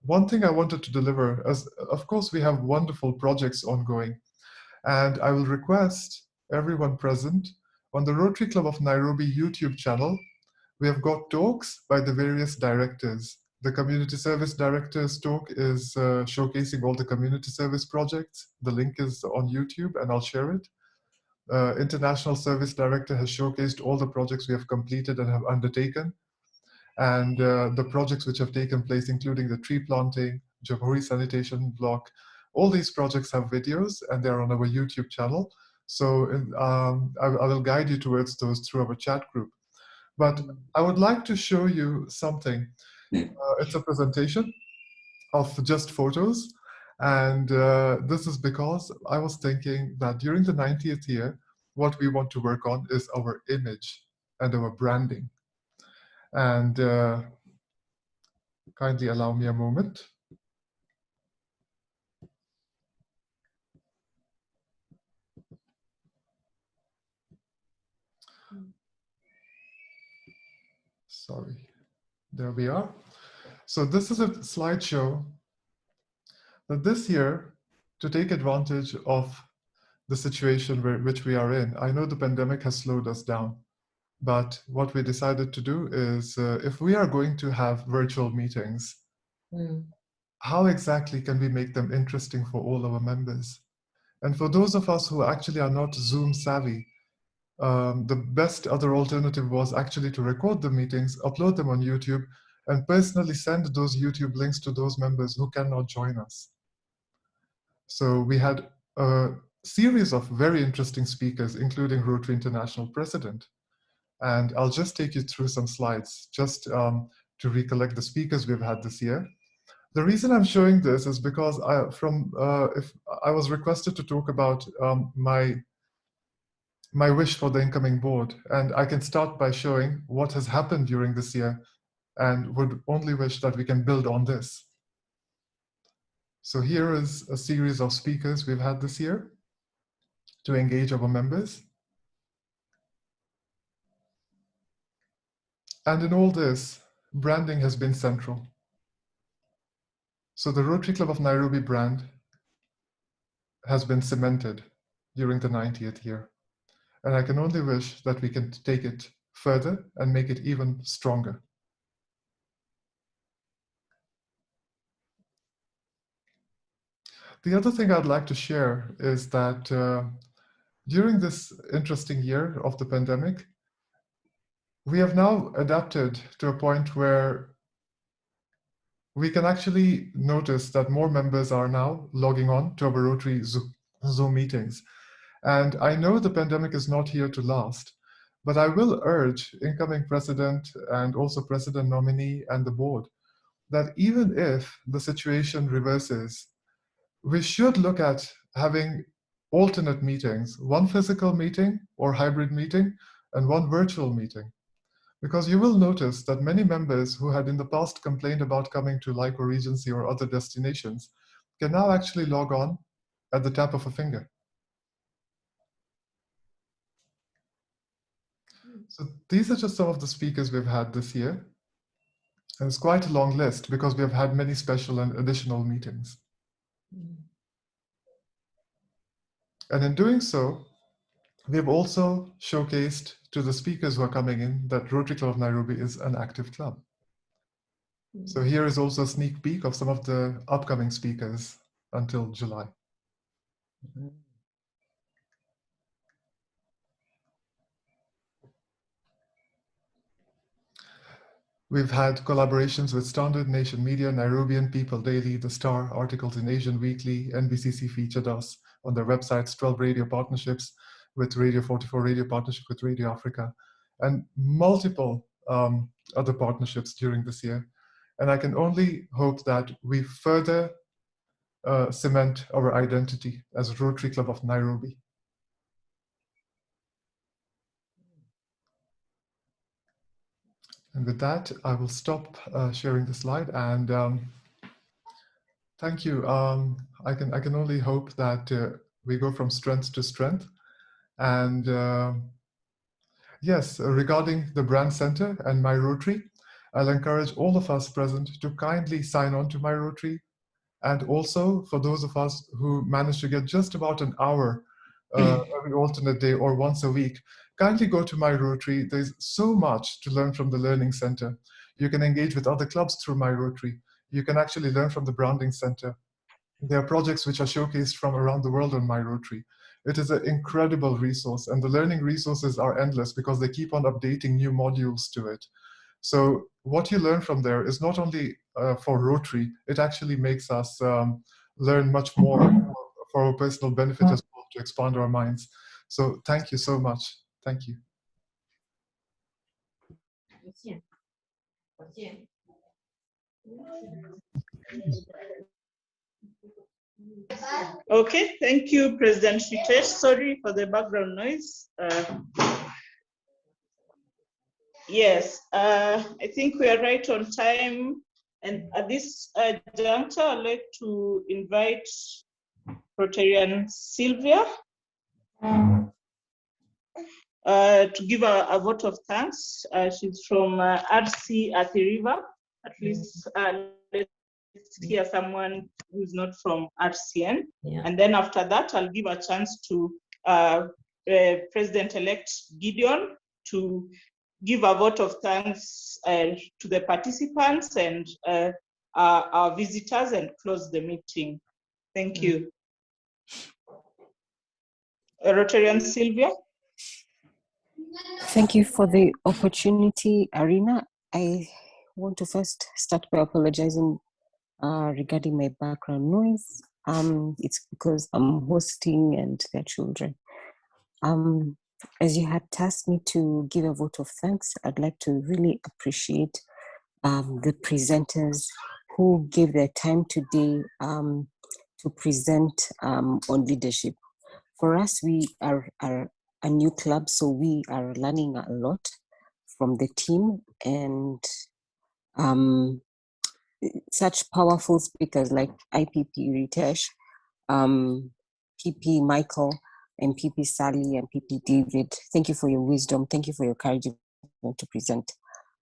one thing I wanted to deliver, as of course we have wonderful projects ongoing, and I will request everyone present on the Rotary Club of Nairobi YouTube channel. We have got talks by the various directors. The community service director's talk is showcasing all the community service projects. The link is on YouTube and I'll share it. International service director has showcased all the projects we have completed and have undertaken. And the projects which have taken place, including the tree planting, Johari sanitation block, all these projects have videos and they're on our YouTube channel. So I will guide you towards those through our chat group. But I would like to show you something. It's a presentation of just photos. And this is because I was thinking that during the 90th year, what we want to work on is our image and our branding. And Kindly allow me a moment. Sorry, there we are. So this is a slideshow that this year, to take advantage of the situation which we are in, I know the pandemic has slowed us down, but what we decided to do is if we are going to have virtual meetings, how exactly can we make them interesting for all our members? And for those of us who actually are not Zoom savvy, the best other alternative was actually to record the meetings, upload them on YouTube, and personally send those YouTube links to those members who cannot join us. So we had a series of very interesting speakers, including Rotary International President. And I'll just take you through some slides just to recollect the speakers we've had this year. The reason I'm showing this is because if I was requested to talk about my wish for the incoming board, and I can start by showing what has happened during this year and would only wish that we can build on this. So here is a series of speakers we've had this year to engage our members. And in all this, branding has been central. So the Rotary Club of Nairobi brand has been cemented during the 90th year. And I can only wish that we can take it further and make it even stronger. The other thing I'd like to share is that during this interesting year of the pandemic, we have now adapted to a point where we can actually notice that more members are now logging on to our Rotary Zoom meetings. And I know the pandemic is not here to last, but I will urge incoming president and also president nominee and the board that even if the situation reverses, we should look at having alternate meetings, one physical meeting or hybrid meeting and one virtual meeting. Because you will notice that many members who had in the past complained about coming to Laiko Regency or other destinations can now actually log on at the tap of a finger. So these are just some of the speakers we've had this year. And it's quite a long list because we have had many special and additional meetings. And in doing so, we have also showcased to the speakers who are coming in that Rotary Club of Nairobi is an active club. So here is also a sneak peek of some of the upcoming speakers until July. We've had collaborations with Standard, Nation Media, Nairobian People Daily, The Star, articles in Asian Weekly, NBCC featured us on their websites, 12 radio partnerships with Radio 44 radio partnership with Radio Africa, and multiple other partnerships during this year. And I can only hope that we further cement our identity as Rotary Club of Nairobi. And with that, I will stop sharing the slide and thank you. I can only hope that we go from strength to strength. And yes, regarding the brand center and My Rotary, I'll encourage all of us present to kindly sign on to My Rotary. And also for those of us who manage to get just about an hour every alternate day or once a week, kindly go to My Rotary. There's so much to learn from the Learning Center. You can engage with other clubs through My Rotary. You can actually learn from the Branding Center. There are projects which are showcased from around the world on My Rotary. It is an incredible resource, and the learning resources are endless because they keep on updating new modules to it. So what you learn from there is not only for Rotary, it actually makes us learn much more for our personal benefit as well, to expand our minds. So thank you so much. Thank you. Okay, thank you, President Ritesh. Sorry for the background noise. Yes, I think we are right on time. And at this juncture, I'd like to invite Rotarian Sylvia to give a vote of thanks. She's from RC at the River. At least let's hear someone who's not from RCN. Yeah. And then after that, I'll give a chance to President-elect Gideon to give a vote of thanks to the participants and our visitors and close the meeting. Thank you. Rotarian Sylvia. Thank you for the opportunity, Arena. I want to first start by apologizing regarding my background noise. It's because I'm hosting and their children. As you had tasked me to give a vote of thanks, I'd like to really appreciate the presenters who gave their time today to present on leadership. For us, we are a new club, so we are learning a lot from the team, and such powerful speakers like IPP Ritesh, PP Michael, and PP Sally and PP David. Thank you for your wisdom. Thank you for your courage to present.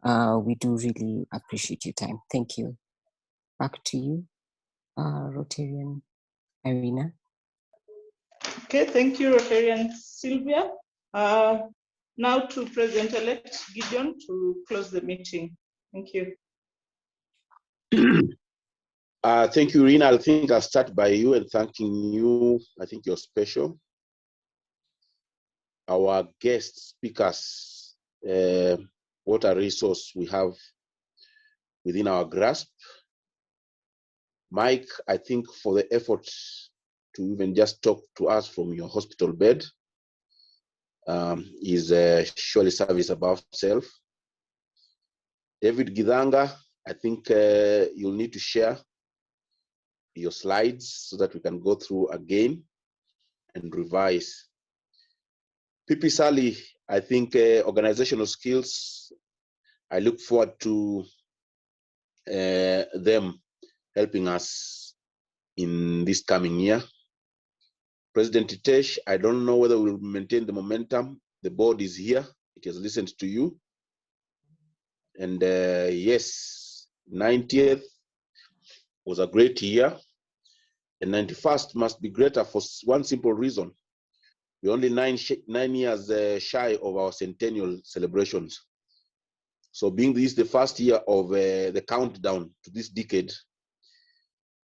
We do really appreciate your time. Thank you. Back to you, Rotarian Irina. Okay, thank you, Rotarian Sylvia. Now to President-elect Gideon to close the meeting. Thank you. Thank you, Rina. I think I'll start by you and thanking you. I think you're special. Our guest speakers, what a resource we have within our grasp. Mike, I think for the effort to even just talk to us from your hospital bed is surely service above self. David Gidanga, I think you'll need to share your slides so that we can go through again and revise. PP Sally, I think organizational skills, I look forward to them helping us in this coming year. President Ritesh, I don't know whether we'll maintain the momentum. The board is here. It has listened to you. And yes, 90th was a great year. And 91st must be greater for one simple reason. We're only 9 years shy of our centennial celebrations. So being this the first year of the countdown to this decade,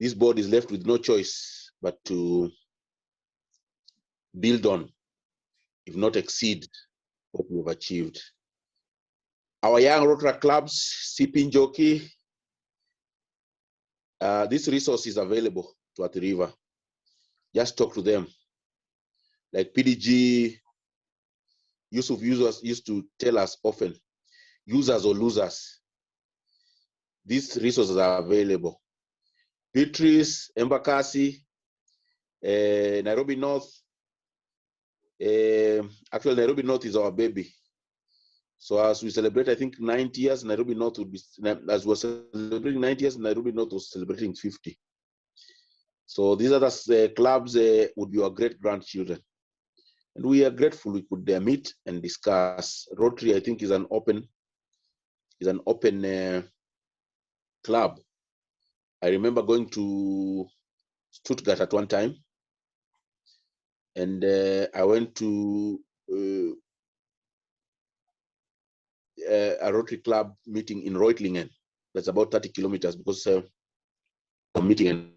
this board is left with no choice but to build on, if not exceed, what we've achieved. Our young Rotary clubs, CP Njoki, this resource is available to Athi River. Just talk to them. Like PDG, Yusuf used to tell us often, users or losers. These resources are available. Beatrice, Embakasi, Nairobi North. Actually, Nairobi North is our baby. So as we celebrate, I think 90 years, Nairobi North would be, as we're celebrating 90 years, Nairobi North was celebrating 50. So these other clubs would be our great-grandchildren. And we are grateful we could meet and discuss. Rotary, I think, is an open club. I remember going to Stuttgart at one time, and I went to a Rotary Club meeting in Reutlingen. That's about 30 kilometers because a meeting in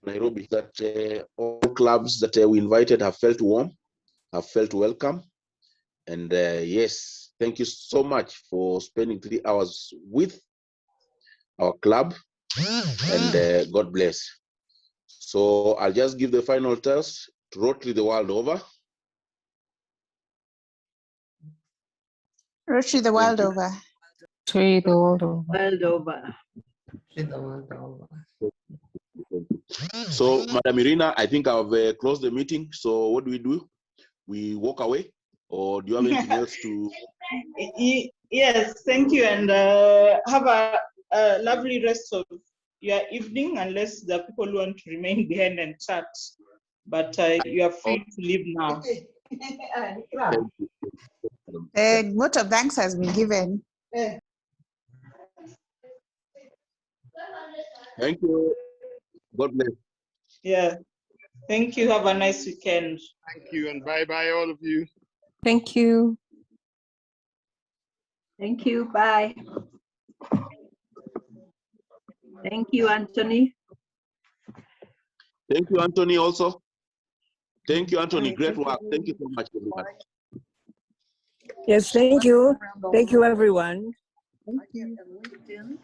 Nairobi, that all clubs that we invited have felt warm, have felt welcome. And yes, thank you so much for spending 3 hours with our club, and God bless. So I'll just give the final toss to Rotary the world over. Rotary the world over. Trade the world over. World over. Trade the world over. So, Madam Irina, I think I've closed the meeting. So what do? We walk away, or do you have anything else to? Yes, thank you, and have a lovely rest of your evening, unless the people who want to remain behind and chat. But you are free to leave now. A vote of thanks has been given. Thank you. God bless. Yeah. Thank you. Have a nice weekend. Thank you, and bye-bye, all of you. Thank you. Thank you. Bye. Thank you, Anthony. Thank you, Anthony, also. Thank you, Anthony. Great work. Thank you so much, everybody. Yes, thank you. Thank you, everyone. Thank you.